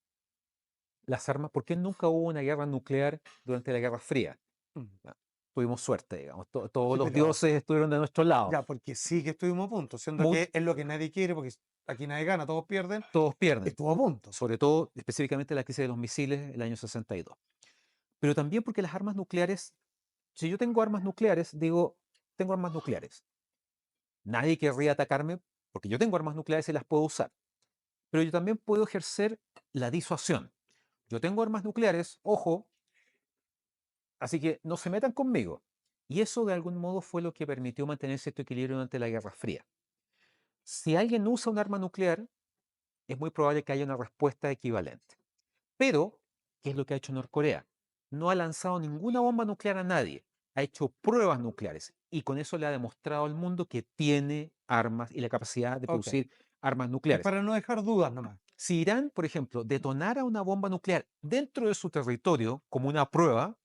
las armas, ¿por qué nunca hubo una guerra nuclear durante la Guerra Fría? Mm. Ah, Tuvimos suerte, digamos, todos Sí, los pero dioses estuvieron de nuestro lado. ya, porque sí que estuvimos a punto, siendo Mu- que es lo que nadie quiere, porque aquí nadie gana, todos pierden, Todos pierden, estuvo a punto. sobre todo específicamente la crisis de los misiles el año 62. Pero también porque las armas nucleares, si yo tengo armas nucleares, digo, tengo armas nucleares. Nadie querría atacarme porque yo tengo armas nucleares y las puedo usar. Pero yo también puedo ejercer la disuasión. Yo tengo armas nucleares, ojo, así que no se metan conmigo. Y eso de algún modo fue lo que permitió mantener cierto equilibrio durante la Guerra Fría. Si alguien usa un arma nuclear, es muy probable que haya una respuesta equivalente. Pero, ¿qué es lo que ha hecho Norcorea? No ha lanzado ninguna bomba nuclear a nadie. Ha hecho pruebas nucleares y con eso le ha demostrado al mundo que tiene armas y la capacidad de Ok. producir armas Es nucleares. para no dejar dudas nomás. Si Irán, por ejemplo, detonara una bomba nuclear dentro de su territorio como una prueba,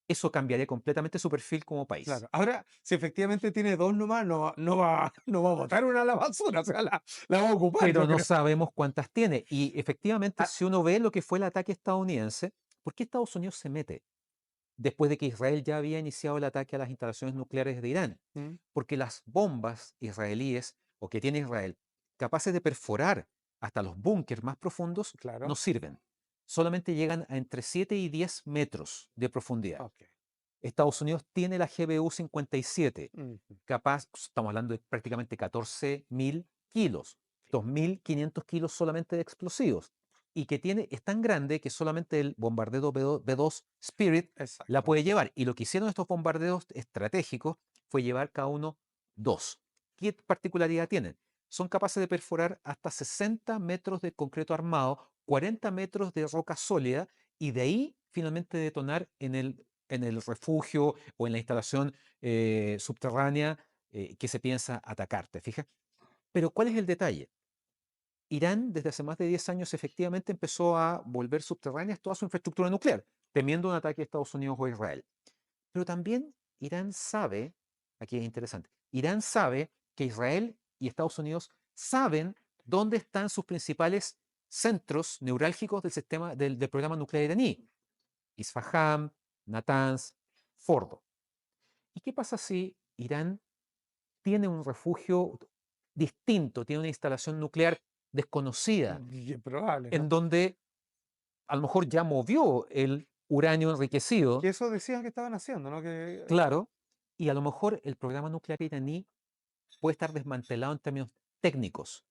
eso cambiaría completamente su perfil como país. Claro. Ahora, si efectivamente tiene 2 nomás, no va a botar una a la basura, o sea, la va a ocupar, Pero yo no creo. sabemos cuántas tiene. Y efectivamente, Ah, si uno ve lo que fue el ataque estadounidense, ¿por qué Estados Unidos se mete? Después de que Israel ya había iniciado el ataque a las instalaciones nucleares de Irán. mm, Porque las bombas israelíes, o que tiene Israel, capaces de perforar hasta los búnkers más profundos, no claro. sirven. Solamente llegan a entre 7 y 10 metros de profundidad. Ok. Estados Unidos tiene la GBU-57, Ujú. capaz, estamos hablando de prácticamente 14.000 kilos, 2.500 kilos solamente de explosivos, y que es tan grande que solamente el bombardero B2 Spirit la Exacto. puede llevar. Y lo que hicieron estos bombarderos estratégicos fue llevar cada uno dos. ¿Qué particularidad tienen? Son capaces de perforar hasta 60 metros de concreto armado, 40 metros de roca sólida, y de ahí finalmente detonar en el refugio o en la instalación subterránea que se piensa atacar, ¿te fijas? Pero ¿cuál es el detalle? Irán desde hace más de 10 años efectivamente empezó a volver subterráneas toda su infraestructura nuclear. temiendo un ataque de Estados Unidos o Israel. Pero también Irán sabe, aquí es interesante, Irán sabe que Israel y Estados Unidos saben dónde están sus principales centros neurálgicos del sistema del programa nuclear iraní. Isfahan, Natanz, Fordo. ¿Y qué pasa si Irán tiene un refugio distinto, tiene una instalación nuclear desconocida, Y es probable, en ¿no? donde a lo mejor ya movió el uranio enriquecido, Que eso decían que estaban haciendo, ¿no? Que, claro, y a lo mejor el programa nuclear iraní puede estar desmantelado en términos técnicos,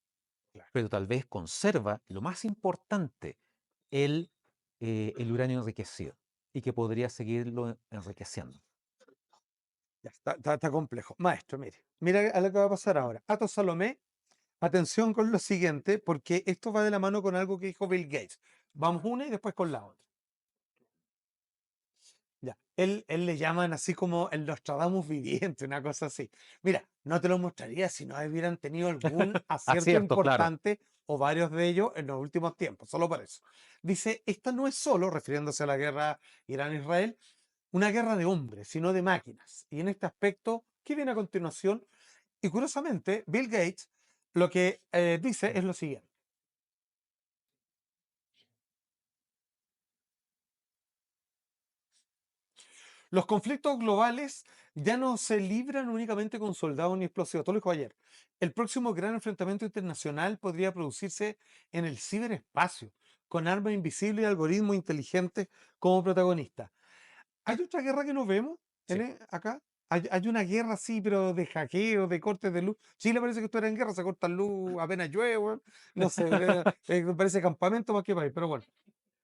Claro. pero tal vez conserva lo más importante, el uranio enriquecido, y que podría seguirlo enriqueciendo. ya está complejo. Maestro, mira a lo que va a pasar ahora. Ato Salomé, atención con lo siguiente, porque esto va de la mano con algo que dijo Bill Gates. Vamos una y después con la otra. Ya, él le llaman así como el Nostradamus viviente, una cosa así. Mira, no te lo mostraría si no hubieran tenido algún acierto Acierto, claro. importante o varios de ellos en los últimos tiempos, solo por eso. Dice, esta no es solo, refiriéndose a la guerra Irán-Israel, una guerra de hombres, sino de máquinas. Y en este aspecto, ¿qué viene a continuación? Y curiosamente, Bill Gates lo que dice es lo siguiente. Los conflictos globales ya no se libran únicamente con soldados ni explosivos. Todo lo dijo ayer. El próximo gran enfrentamiento internacional podría producirse en el ciberespacio, con armas invisibles y algoritmos inteligentes como protagonistas. ¿Hay otra guerra que no vemos Sí. acá? Hay una guerra así, pero de hackeo, de cortes de luz. Chile parece que estuviera en guerra, se corta luz apenas llueve, weón. No sé, parece campamento más que país, pero bueno.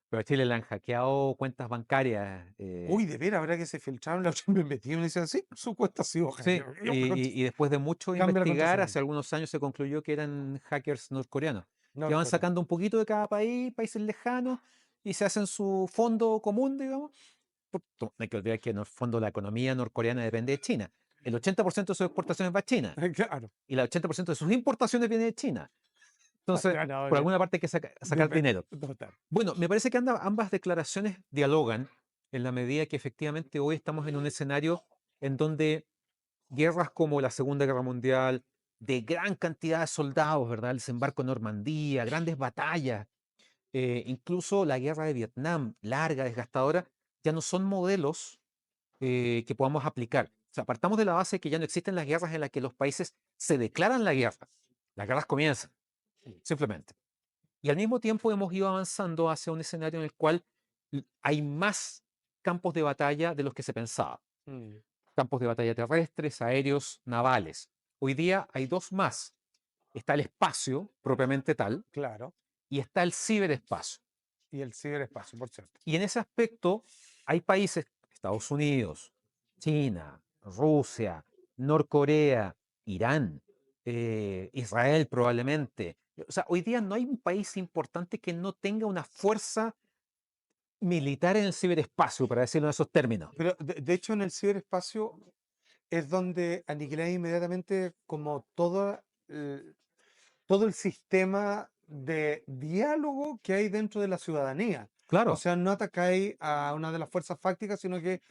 Pero a Chile le han hackeado cuentas bancarias. Uy, de veras, habrá que se filtraron, la otra vez me metí y me decían, sí, su cuenta ha sido Sí, hackeada. y después de mucho Cambia la investigar, hace contraseña. algunos años se concluyó que eran hackers norcoreanos, que van Norcorea. sacando un poquito de cada país, países lejanos, y se hacen su fondo común, digamos. No hay que olvidar que en el fondo la economía norcoreana depende de China. El 80% de sus exportaciones va a China Claro. y el 80% de sus importaciones viene de China. Entonces, No, por alguna parte hay que sacar dinero. total. Bueno, me parece que ambas declaraciones dialogan en la medida que efectivamente hoy estamos en un escenario en donde guerras como la Segunda Guerra Mundial, de gran cantidad de soldados, ¿verdad? El desembarco en Normandía, grandes batallas, incluso la guerra de Vietnam, larga, desgastadora, ya no son modelos que podamos aplicar. O sea, partamos de la base de que ya no existen las guerras en las que los países se declaran la guerra. Las guerras comienzan, simplemente. Y al mismo tiempo hemos ido avanzando hacia un escenario en el cual hay más campos de batalla de los que se pensaba. Mm, Campos de batalla terrestres, aéreos, navales. Hoy día hay dos más. Está el espacio, propiamente tal, claro. y está el ciberespacio. Y el ciberespacio, por cierto. Y en ese aspecto hay países, Estados Unidos, China, Rusia, Norcorea, Irán, Israel probablemente. O sea, hoy día no hay un país importante que no tenga una fuerza militar en el ciberespacio, para decirlo en esos términos. Pero de hecho en el ciberespacio es donde aniquiláis inmediatamente como todo el sistema de diálogo que hay dentro de la ciudadanía. O Claro, sea, no atacáis a una de las fuerzas fácticas, sino que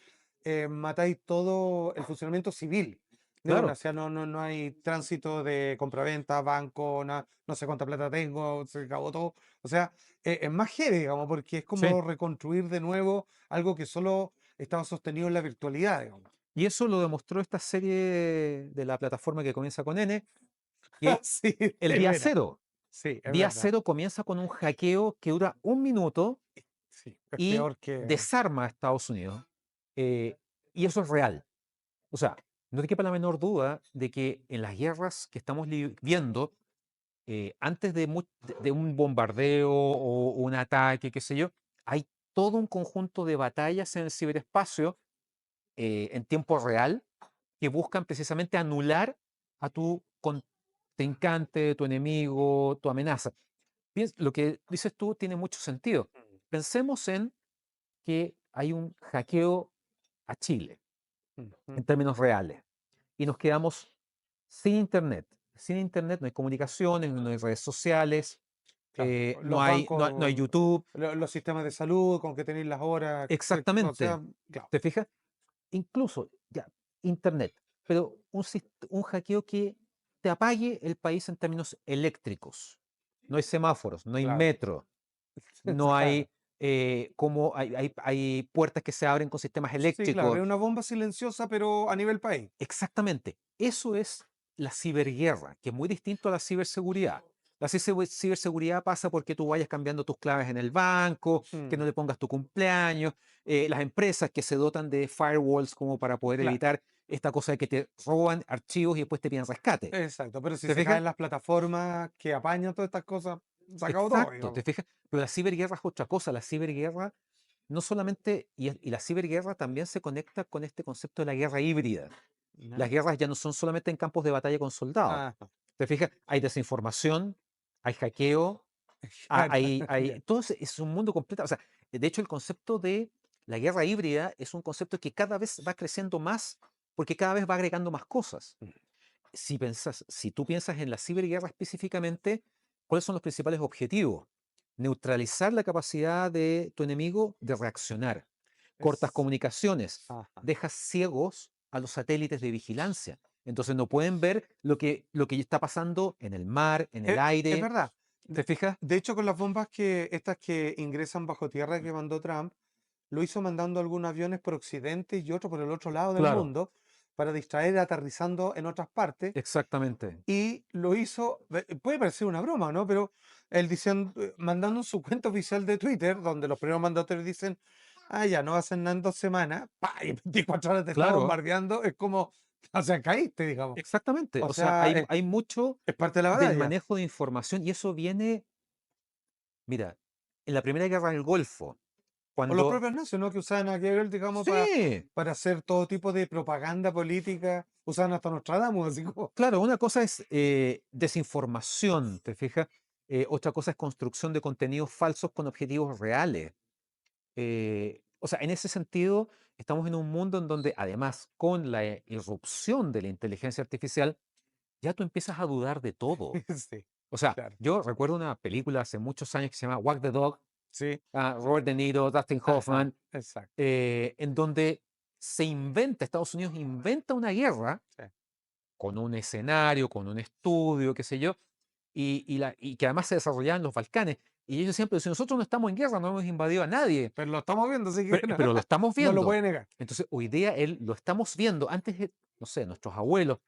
matáis todo el funcionamiento civil de una. claro. O sea, no hay tránsito de compraventa, banco, no sé cuánta plata tengo, se acabó todo. O sea, es más heavy, digamos, porque es Sí. como reconstruir de nuevo algo que solo estaba sostenido en la virtualidad, digamos. Y eso lo demostró esta serie de la plataforma que comienza con N, que Sí, de el día veras. cero. Sí, es Día verdad. cero comienza con un hackeo que dura un minuto Sí, es y peor que. desarma a Estados Unidos. Y eso es real. O sea, no te quepa la menor duda de que en las guerras que estamos viendo, antes de un bombardeo o un ataque, qué sé yo, hay todo un conjunto de batallas en el ciberespacio en tiempo real que buscan precisamente anular a tu contrincante, tu enemigo, tu amenaza. Lo que dices tú tiene mucho sentido. Pensemos en que hay un hackeo a Chile Ujú. en términos reales y nos quedamos sin internet. Sin internet no hay comunicaciones, no hay redes sociales. Claro, no los hay, no, no hay bancos, YouTube. los sistemas de salud, con que tenéis las horas, o Exactamente. sea, claro. ¿Te fijas? Incluso ya, Internet, pero un hackeo que te apague el país en términos eléctricos. No hay semáforos, no hay Claro. metro, no Claro. hay como hay puertas que se abren con sistemas Sí, claro, eléctricos. es una bomba silenciosa, pero a nivel país. Exactamente. Eso es la ciberguerra, que es muy distinto a la ciberseguridad. La ciberseguridad pasa porque tú vayas cambiando tus claves en el banco, que no Mm, le pongas tu cumpleaños, las empresas que se dotan de firewalls como para poder claro, evitar esta cosa de que te roban archivos y después te piden rescate. exacto. Pero si ¿Te se fijas? caen las plataformas que apañan todas estas cosas, se acabó todo, Exacto, ¿te digamos. fijas? Pero la ciberguerra es otra cosa. La ciberguerra no solamente, y la ciberguerra también se conecta con este concepto de la guerra híbrida. Las ¿Ya? guerras ya no son solamente en campos de batalla con soldados. Ajá. ¿Te fijas? Hay desinformación, hay hackeo, Claro, ya. todo es un mundo completo. O sea, de hecho, el concepto de la guerra híbrida es un concepto que cada vez va creciendo más porque cada vez va agregando más cosas. Mm. Si tú piensas en la ciberguerra específicamente, ¿cuáles son los principales objetivos? Neutralizar la capacidad de tu enemigo de reaccionar. Cortas Es, comunicaciones, ajá. dejas ciegos a los satélites de vigilancia. Entonces no pueden ver lo que está pasando en el mar, en el Es aire. verdad. ¿Te fijas? De hecho, con las bombas estas que ingresan bajo tierra que mandó Trump, lo hizo mandando algunos aviones por Occidente y otro por el otro lado del Claro, mundo para distraer aterrizando en otras partes. exactamente. Y lo hizo, puede parecer una broma, ¿no? Pero él diciendo, mandando en su cuenta oficial de Twitter, donde los primeros mandatarios dicen, ah, ya no va a hacer nada en 2 semanas, ¡pa! Y en 24 horas te está Claro, bombardeando, es como, o sea, caíste, digamos. exactamente. O O sea, sea, hay mucho es parte de la del batalla. manejo de información y eso viene, mira, en la Primera Guerra del Golfo, O los cuando... propios nazis, ¿no? Que usaban a Goebbels, digamos, Sí, para hacer todo tipo de propaganda política, usaban hasta Nostradamus, así como, claro, una cosa es desinformación, ¿te fijas? Otra cosa es construcción de contenidos falsos con objetivos reales. O sea, en ese sentido, estamos en un mundo en donde, además, con la irrupción de la inteligencia artificial, ya tú empiezas a dudar de todo. sí, O sea, claro, yo recuerdo una película hace muchos años que se llama Walk the Dog, sí, Robert De Niro, Dustin ajá, Hoffman, exacto, en donde Estados Unidos inventa una guerra sí. con un escenario, con un estudio, qué sé yo, y que además se desarrollaba en los Balcanes. Y ellos siempre dicen, nosotros no estamos en guerra, no hemos invadido a nadie, Pero lo estamos viendo, así que pero lo estamos no lo viendo. puede negar. Entonces, hoy día lo estamos viendo. Antes, no sé, nuestros abuelos,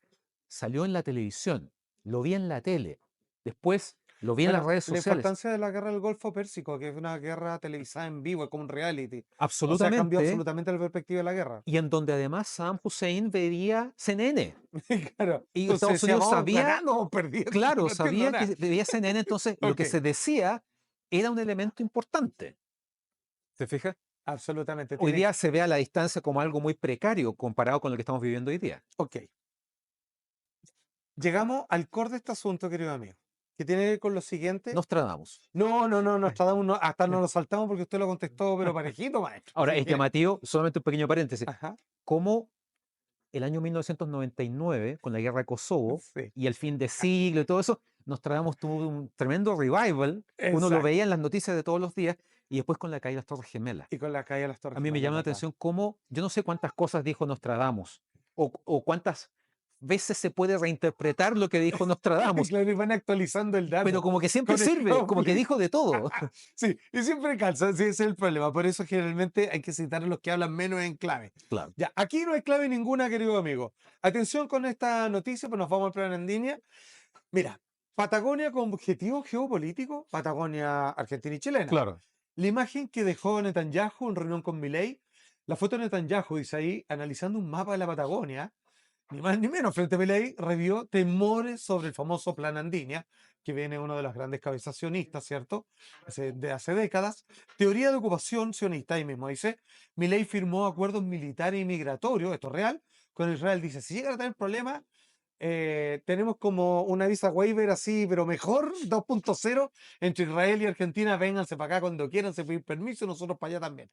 salió en la televisión, lo vi en la tele, después lo vi en las Bueno, redes la sociales. importancia de la guerra del Golfo Pérsico, que es una guerra televisada en vivo, es como un reality. O sea, cambió Absolutamente. absolutamente la perspectiva de la guerra. Y en donde además Saddam Hussein veía CNN. Claro, Y entonces Estados decía, Unidos vamos sabía, ganando, vamos perdiendo, claro, no entiendo sabía que nada. veía CNN, entonces lo Ok, que se decía era un elemento importante. ¿Te fijas? absolutamente, Hoy tiene, día se ve a la distancia como algo muy precario comparado con lo que estamos viviendo hoy día. ok. Llegamos al core de este asunto, querido amigo, que tiene que ver con lo siguiente. Nostradamus. No, Nostradamus, hasta no lo saltamos porque usted lo contestó, pero parejito, maestro. Ahora, Así es que, llamativo, solamente un pequeño paréntesis, ajá, cómo el año 1999, con la guerra de Kosovo sí, y el fin de siglo y todo eso, Nostradamus tuvo un tremendo revival. Uno lo exacto. veía en las noticias de todos los días y después con la caída de las Torres Gemelas. Y con la caída de las A Torres mí me Gemelas, llama la ¿verdad? atención cómo, yo no sé cuántas cosas dijo Nostradamus o cuántas veces se puede reinterpretar lo que dijo Nostradamus, Claro, y van actualizando el pero dato como que siempre con el sirve, como que conflicto. dijo de todo. Sí, y siempre calza, sí, ese es el problema. Por eso generalmente hay que citar a los que hablan menos en clave. Claro. Ya, aquí no hay clave ninguna, querido amigo. Atención con esta noticia, pues nos vamos al plan en línea. Mira, Patagonia con objetivo geopolítico, Patagonia argentina y chilena. Claro. La imagen que dejó Netanyahu en reunión con Milei, la foto de Netanyahu, dice ahí, analizando un mapa de la Patagonia, ni más ni menos, frente a Milei, revió temores sobre el famoso Plan Andinia, que viene uno de los grandes cabezas sionistas, ¿cierto? De hace décadas. Teoría de ocupación sionista, ahí mismo dice, Milei firmó acuerdos militares y migratorios, esto es real, con Israel. Dice, si llegan a tener problemas, tenemos como una visa waiver así, pero mejor, 2.0, entre Israel y Argentina, vénganse para acá cuando quieran, se pedir permiso, nosotros para allá también.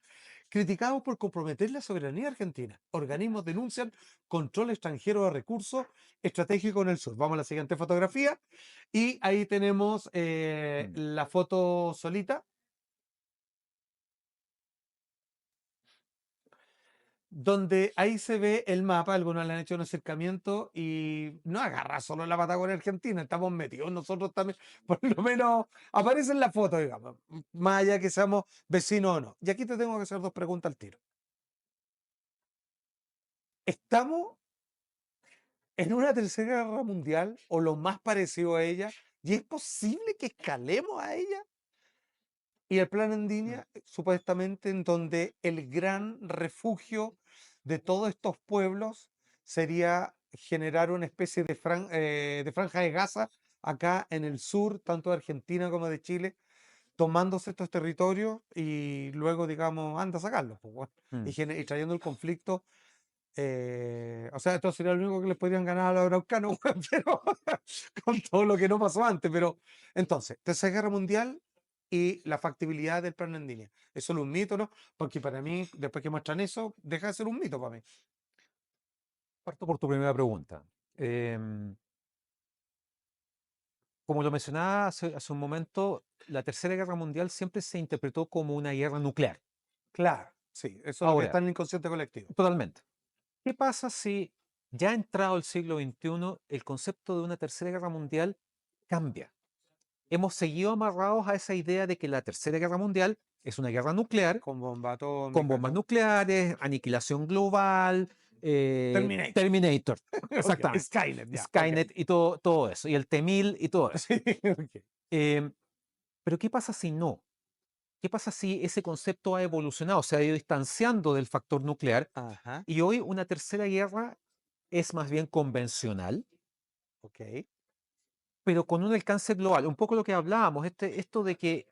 criticados por comprometer la soberanía argentina. Organismos denuncian control extranjero de recursos estratégicos en el sur. Vamos a la siguiente fotografía y ahí tenemos la foto solita, donde ahí se ve el mapa. Algunos le han hecho un acercamiento y no agarra solo la Patagonia Argentina, estamos metidos nosotros también, por lo menos aparece en la foto, digamos, más allá que seamos vecinos o no. Y aquí te tengo que hacer dos preguntas al tiro. ¿Estamos en una tercera guerra mundial o lo más parecido a ella? ¿Y es posible que escalemos a ella? Y el plan Andinia, supuestamente, en donde el gran refugio de todos estos pueblos sería generar una especie de franja de Gaza acá en el sur, tanto de Argentina como de Chile, tomándose estos territorios y luego, digamos, anda a sacarlos, pues, bueno, Mm. y trayendo el conflicto. O sea, esto sería lo único que les podrían ganar a los araucanos, weón, pero con todo lo que no pasó antes. Pero entonces, Tercera Guerra Mundial y la factibilidad del plan Andinia. ¿Es solo un mito, no? Porque para mí, después que muestran eso, deja de ser un mito para mí. Parto por tu primera pregunta. Em, Como lo mencionaba hace un momento, la Tercera Guerra Mundial siempre se interpretó como una guerra nuclear. Claro, sí, eso es lo que Ahora, está en el inconsciente colectivo. totalmente. ¿Qué pasa si ya entrado el siglo XXI, el concepto de una Tercera Guerra Mundial cambia? Hemos seguido amarrados a esa idea de que la Tercera Guerra Mundial es una guerra nuclear, Con bomba atómica. con bombas nucleares, aniquilación global, Terminator. Terminator, Ok, exactamente, Skynet, ya. Skynet y todo eso, y el T-1000 y todo eso. Sí, ok. Em, pero ¿qué pasa si no? ¿Qué pasa si ese concepto ha evolucionado, se ha ido distanciando del factor nuclear Ajá, y hoy una tercera guerra es más bien convencional, ok. pero con un alcance global? Un poco lo que hablábamos, esto de que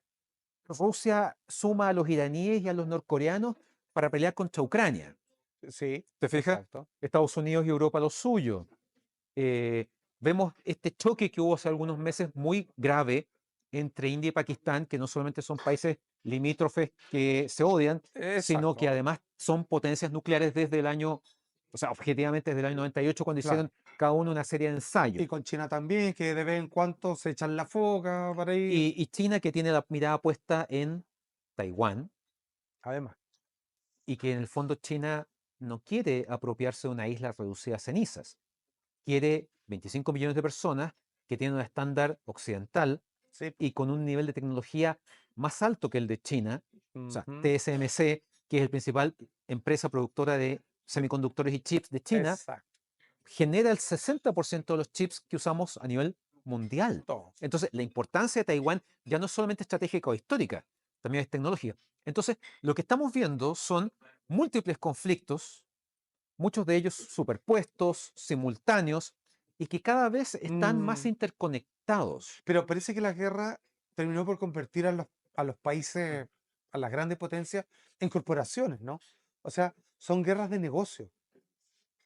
Rusia suma a los iraníes y a los norcoreanos para pelear contra Ucrania. Sí, ¿Te fijas? exacto. Estados Unidos y Europa lo suyo. Vemos este choque que hubo hace algunos meses muy grave entre India y Pakistán, que no solamente son países limítrofes que se odian, sino que Exacto. además son potencias nucleares desde el año, o sea, objetivamente desde el año 98, cuando Claro. hicieron cada uno una serie de ensayos. Y con China también, que de vez en cuando se echan la foca para ahí. Y China, que tiene la mirada puesta en Taiwán, Además. y que en el fondo China no quiere apropiarse de una isla reducida a cenizas. Quiere 25 millones de personas que tienen un estándar occidental Sí. y con un nivel de tecnología más alto que el de China. O sea, Ujú, TSMC, que es el principal empresa productora de semiconductores y chips de China, exacto. genera el 60% de los chips que usamos a nivel mundial. Todo. Entonces, la importancia de Taiwán ya no es solamente estratégica o histórica, también es tecnológica. Entonces, lo que estamos viendo son múltiples conflictos, muchos de ellos superpuestos, simultáneos, y que cada vez están más Mm, interconectados. pero parece que la guerra terminó por convertir a los países, a las grandes potencias, en corporaciones, ¿no? O sea, son guerras de negocio.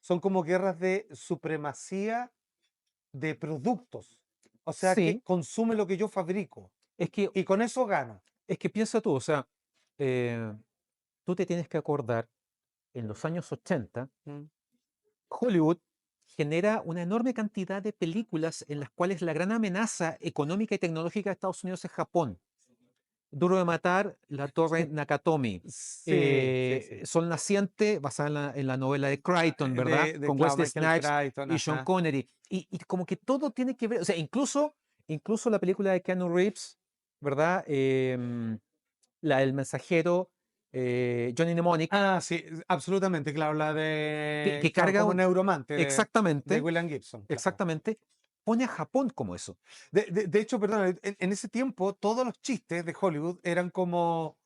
Son como guerras de supremacía de productos. O sea, que Sí, consume lo que yo fabrico. es que, Y con eso gano. es que piensa tú, o sea, eh, tú te tienes que acordar, en los años 80, Mm, Hollywood genera una enorme cantidad de películas en las cuales la gran amenaza económica y tecnológica de Estados Unidos es Japón. Duro de matar, la torre Nakatomi. sí, sí, sí. Sol naciente, basada en la novela de Crichton, ¿verdad? De Con claro, Wesley Michael Snipes Crichton, y Sean ajá. Connery. Y como que todo tiene que ver, o sea, incluso la película de Keanu Reeves, ¿verdad? La del mensajero, Johnny Mnemonic, Ah, sí, absolutamente, claro, la que de, claro, carga como Neuromante de exactamente, William Gibson, claro. exactamente, pone a Japón como eso. De hecho, perdón, en ese tiempo todos los chistes de Hollywood eran como,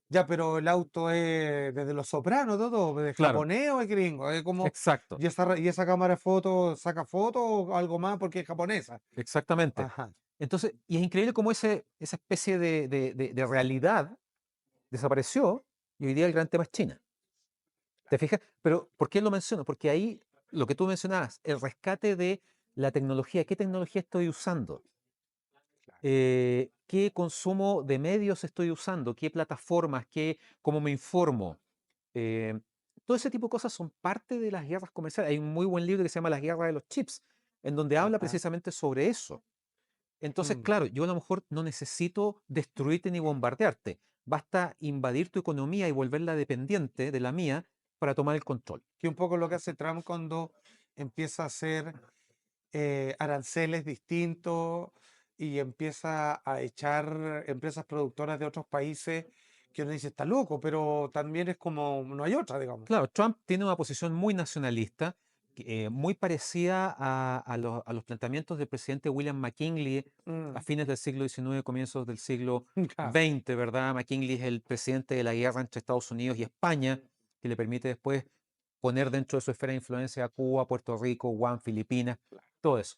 ya, pero el auto es desde Los Sopranos, todo, de Claro, japonés o es gringo, es como, exacto, y esa cámara de foto saca fotos o algo más porque es japonesa. exactamente. Ajá. Entonces, y es increíble cómo esa especie de realidad desapareció y hoy día el gran tema es China. ¿Te fijas? Pero ¿por qué lo menciono? Porque ahí lo que tú mencionabas, el rescate de la tecnología, ¿qué tecnología estoy usando? qué consumo de medios estoy usando, qué plataformas, cómo me informo. Eh, Todo ese tipo de cosas son parte de las guerras comerciales. Hay un muy buen libro que se llama Las guerras de los chips, en donde habla Ajá. precisamente sobre eso. Entonces, Mm. claro, yo a lo mejor no necesito destruirte ni bombardearte. Basta invadir tu economía y volverla dependiente de la mía para tomar el control. Que un poco lo que hace Trump cuando empieza a hacer aranceles distintos y empieza a echar empresas productoras de otros países que uno dice, está loco, pero también es como, no hay otra, digamos. Claro, Trump tiene una posición muy nacionalista, muy parecida a los planteamientos del presidente William McKinley a Mm, fines del siglo XIX, comienzos del siglo claro, XX, ¿verdad? McKinley es el presidente de la guerra entre Estados Unidos y España, que le permite después poner dentro de su esfera de influencia a Cuba, Puerto Rico, Guam, Filipinas, todo eso.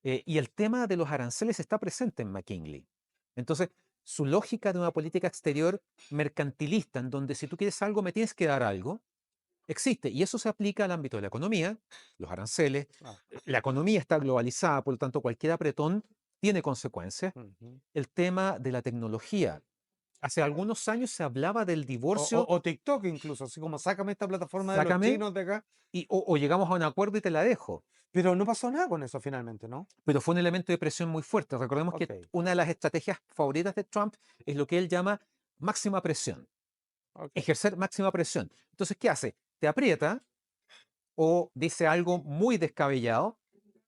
Y el tema de los aranceles está presente en McKinley. Entonces, su lógica de una política exterior mercantilista, en donde si tú quieres algo, me tienes que dar algo, existe. Y eso se aplica al ámbito de la economía, los aranceles. claro. La economía está globalizada, por lo tanto, cualquier apretón tiene consecuencias. Ujú. El tema de la tecnología. Hace algunos años se hablaba del divorcio, O TikTok incluso, así como sácame esta plataforma de los sácame, chinos de acá, o llegamos a un acuerdo y te la dejo. pero no pasó nada con eso finalmente, ¿no? Pero fue un elemento de presión muy fuerte. Recordemos Ok, que una de las estrategias favoritas de Trump es lo que él llama máxima presión, ok. ejercer máxima presión. Entonces, ¿qué hace? Te aprieta o dice algo muy descabellado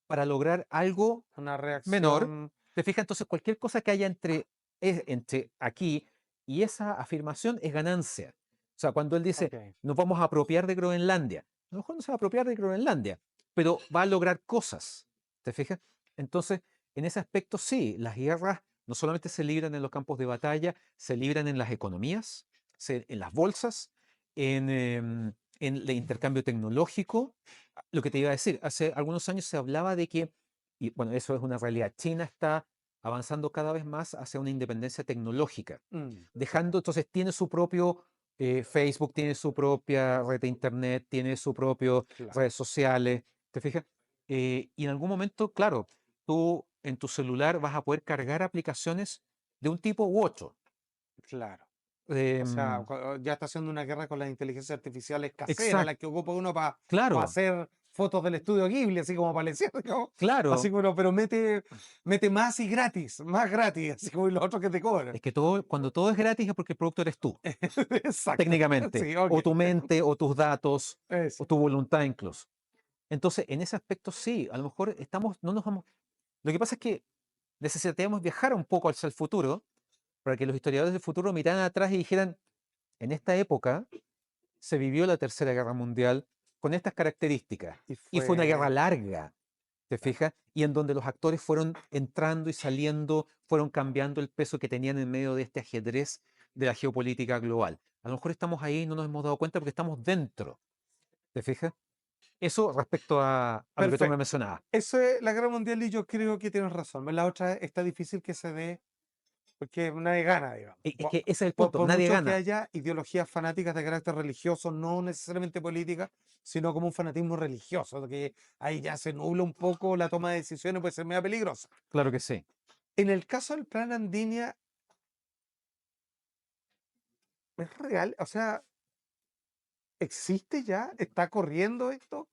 para lograr algo Una menor. reacción, ¿Te fijas? Entonces, cualquier cosa que haya entre aquí y esa afirmación es ganancia. O sea, cuando él dice, ok. nos vamos a apropiar de Groenlandia, a lo mejor no se va a apropiar de Groenlandia, pero va a lograr cosas. ¿Te fijas? Entonces, en ese aspecto, sí, las guerras no solamente se libran en los campos de batalla, se libran en las economías, en las bolsas, en el intercambio tecnológico. Lo que te iba a decir, hace algunos años se hablaba de que, y bueno, eso es una realidad, China está avanzando cada vez más hacia una independencia tecnológica, Mm, dejando, entonces tiene su propio Facebook, tiene su propia red de internet, tiene su propio claro, redes sociales, ¿te fijas? Y en algún momento, claro, tú en tu celular vas a poder cargar aplicaciones de un tipo u otro. claro. O sea, Em, ya está haciendo una guerra con las inteligencias artificiales caseras, las exacto, que ocupa uno para claro, hacer fotos del estudio Ghibli, así como para decir, ¿no? Así claro. como, pero mete más y gratis, más gratis, así como los otros que te cobran. Es que cuando todo es gratis es porque el producto eres tú, Exacto. técnicamente, Sí, ok. o tu mente, o tus datos, o Eso. tu voluntad incluso. Entonces, en ese aspecto sí, a lo mejor no nos vamos. Lo que pasa es que necesitamos viajar un poco hacia el futuro para que los historiadores del futuro miraran atrás y dijeran, en esta época se vivió la Tercera Guerra Mundial con estas características Y y fue una guerra fue, larga, ¿te claro. fijas? Y en donde los actores fueron entrando y saliendo, fueron cambiando el peso que tenían en medio de este ajedrez de la geopolítica global. A lo mejor estamos ahí y no nos hemos dado cuenta porque estamos dentro, ¿te fijas? Eso respecto a lo que tú me Perfecto. mencionabas. Eso es la guerra mundial y yo creo que tienes razón. La otra está difícil que se dé porque nadie gana, digamos. Es que ese es el punto, Por nadie mucho que gana. haya ideologías fanáticas de carácter religioso, no necesariamente política, sino como un fanatismo religioso, de que ahí ya se nubla un poco la toma de decisiones, puede ser media peligrosa. Claro que sí. En el caso del plan Andinia, ¿es real? O sea, ¿existe ya? ¿Está corriendo esto?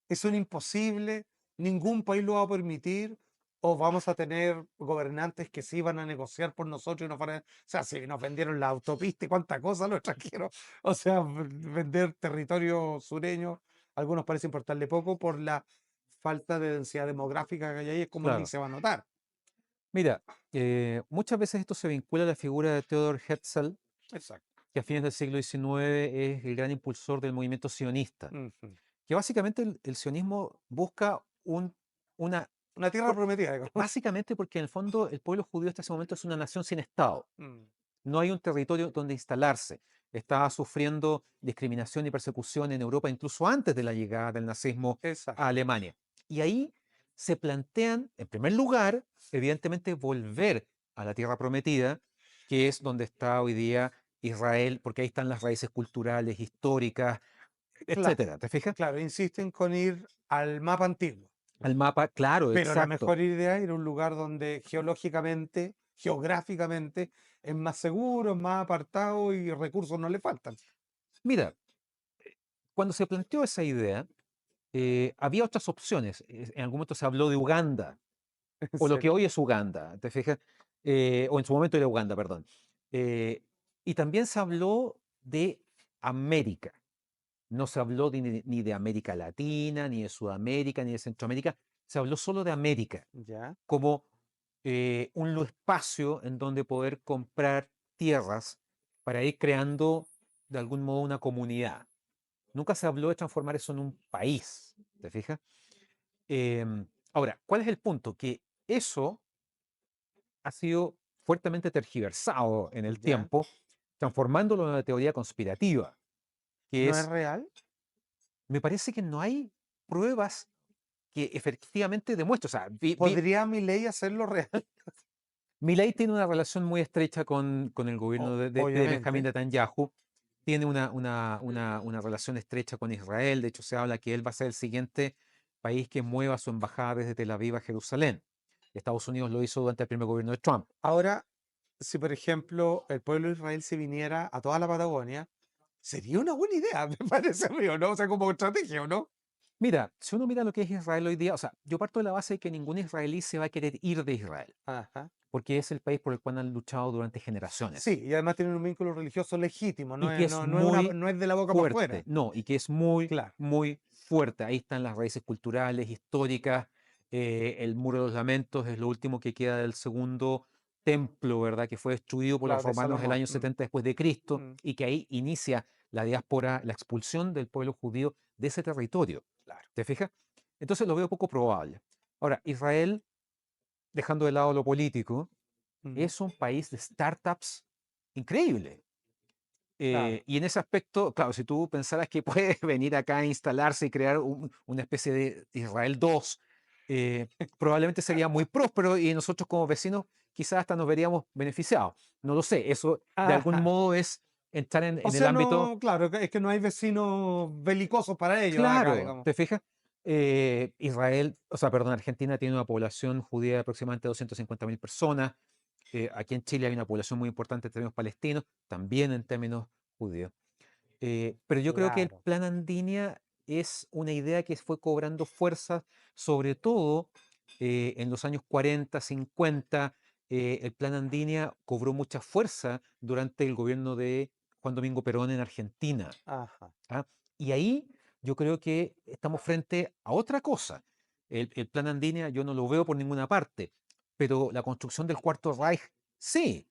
¿Es un imposible? ¿Ningún país lo va a permitir? ¿O vamos a tener gobernantes que sí van a negociar por nosotros y nos van a... O sea, si nos vendieron la autopista y cuánta cosa los extranjeros. O sea, vender territorio sureño, a algunos parece importarle poco por la falta de densidad demográfica que hay ahí, es como ni Claro. se va a notar. Mira, muchas veces esto se vincula a la figura de Theodor Herzl, Exacto. que a fines del siglo XIX es el gran impulsor del movimiento sionista, Ujú. que básicamente el sionismo busca una... Una tierra prometida, digamos. Básicamente porque en el fondo el pueblo judío hasta ese momento es una nación sin Estado. Mm, No hay un territorio donde instalarse. Estaba sufriendo discriminación y persecución en Europa incluso antes de la llegada del nazismo exacto. a Alemania. Y ahí se plantean, en primer lugar, evidentemente volver a la tierra prometida, que es donde está hoy día Israel, porque ahí están las raíces culturales, históricas, Claro, etcétera. ¿Te fijas? claro, insisten con ir al mapa antiguo. al mapa, claro, Pero la exacto. mejor idea era un lugar donde geológicamente, geográficamente, es más seguro, es más apartado y recursos no le faltan. Mira, cuando se planteó esa idea, había otras opciones. En algún momento se habló de Uganda, En o lo que serio. hoy es Uganda, ¿te fijas? O en su momento era Uganda, perdón. Eh, y también se habló de América. No se habló ni de América Latina, ni de Sudamérica, ni de Centroamérica. Se habló solo de América, Ya. como un espacio en donde poder comprar tierras para ir creando de algún modo una comunidad. Nunca se habló de transformar eso en un país, ¿te fijas? Ahora, ¿cuál es el punto? Que eso ha sido fuertemente tergiversado en el Ya. tiempo, transformándolo en una teoría conspirativa, que ¿No es es, real? me parece que no hay pruebas que efectivamente demuestren. O sea, ¿Podría mi ley hacerlo real? Milei tiene una relación muy estrecha con el gobierno de Benjamín Obviamente. Netanyahu, tiene una relación estrecha con Israel, de hecho se habla que él va a ser el siguiente país que mueva su embajada desde Tel Aviv a Jerusalén. Estados Unidos lo hizo durante el primer gobierno de Trump. Ahora, si por ejemplo el pueblo de Israel se viniera a toda la Patagonia, sería una buena idea, me parece a mí, ¿o no? O sea, como estrategia, ¿o no? Mira, si uno mira lo que es Israel hoy día, o sea, yo parto de la base de que ningún israelí se va a querer ir de Israel, Ajá. porque es el país por el cual han luchado durante generaciones Sí, y además tienen un vínculo religioso legítimo, y que es muy no es de la boca para fuerte, afuera. no, y que es muy, Claro. muy fuerte. Ahí están las raíces culturales, históricas, el Muro de los Lamentos es lo último que queda del segundo templo, ¿verdad? Que fue destruido por los Claro, de romanos el Salomón. año 70 después de Cristo Mm, y que ahí inicia la diáspora, la expulsión del pueblo judío de ese territorio. claro. ¿Te fijas? Entonces lo veo poco probable. Ahora, Israel, dejando de lado lo político, Mm, es un país de startups increíble. claro. Y en ese aspecto, claro, si tú pensaras que puedes venir acá a instalarse y crear una especie de Israel 2, probablemente sería muy próspero y nosotros como vecinos quizás hasta nos veríamos beneficiados. No lo sé, eso de algún Ajá. modo es entrar O en el sea, ámbito, no, claro, es que no hay vecinos belicosos para ellos acá, claro, digamos. ¿te fijas? Israel, o sea, perdón, Argentina tiene una población judía de aproximadamente 250.000 personas. Aquí en Chile hay una población muy importante en términos palestinos, también en términos judíos. Pero yo creo que el Claro. plan Andinia es una idea que fue cobrando fuerza, sobre todo en los años 40, 50. El plan Andinia cobró mucha fuerza durante el gobierno de Juan Domingo Perón en Argentina. Ajá. ¿Ah? Y ahí yo creo que estamos frente a otra cosa. El plan Andinia yo no lo veo por ninguna parte, pero la construcción del Cuarto Reich sí,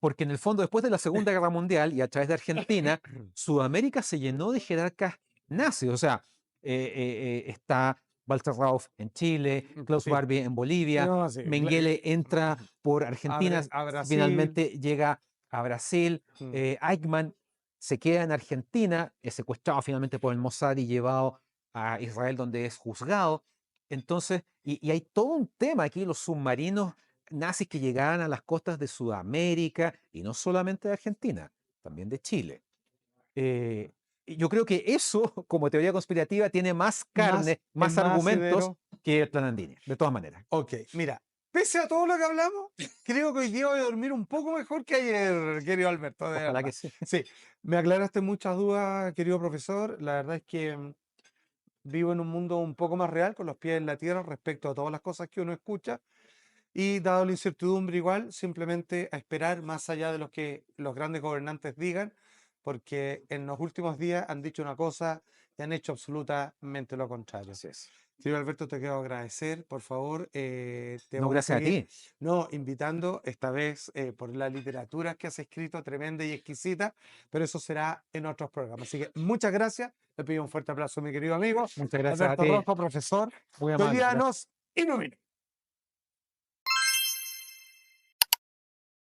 porque en el fondo, después de la Segunda Guerra Mundial y a través de Argentina, Sudamérica se llenó de jerarcas nazis. O sea, está Walter Rauf en Chile, Klaus Sí. Barbie en Bolivia, No, sí. Mengele entra por Argentina, A Brasil. finalmente llega a Brasil, Mm, Eichmann se queda en Argentina, es secuestrado finalmente por el Mossad y llevado a Israel donde es juzgado. Entonces, y hay todo un tema aquí, los submarinos nazis que llegaban a las costas de Sudamérica y no solamente de Argentina, también de Chile. Y yo creo que eso, como teoría conspirativa, tiene más más, carne, es más más argumentos asidero. que el plan Andini, de todas maneras. Ok, mira, pese a todo lo que hablamos, creo que hoy día voy a dormir un poco mejor que ayer, querido Alberto, de Ojalá que verdad. sí. Sí, me aclaraste muchas dudas, querido profesor. La verdad es que vivo en un mundo un poco más real, con los pies en la tierra respecto a todas las cosas que uno escucha. Y dado la incertidumbre igual, simplemente a esperar más allá de lo que los grandes gobernantes digan, porque en los últimos días han dicho una cosa y han hecho absolutamente lo contrario. Así es. Señor Alberto, te quiero agradecer, por favor, te No, vamos a gracias a seguir, ti. no, invitando esta vez por la literatura que has escrito, tremenda y exquisita, pero eso será en otros programas. Así que muchas gracias, le pido un fuerte aplauso a mi querido amigo, Muchas gracias a Alberto ti. Rojo, profesor, Muy amable. Gracias. Belianos y Numino.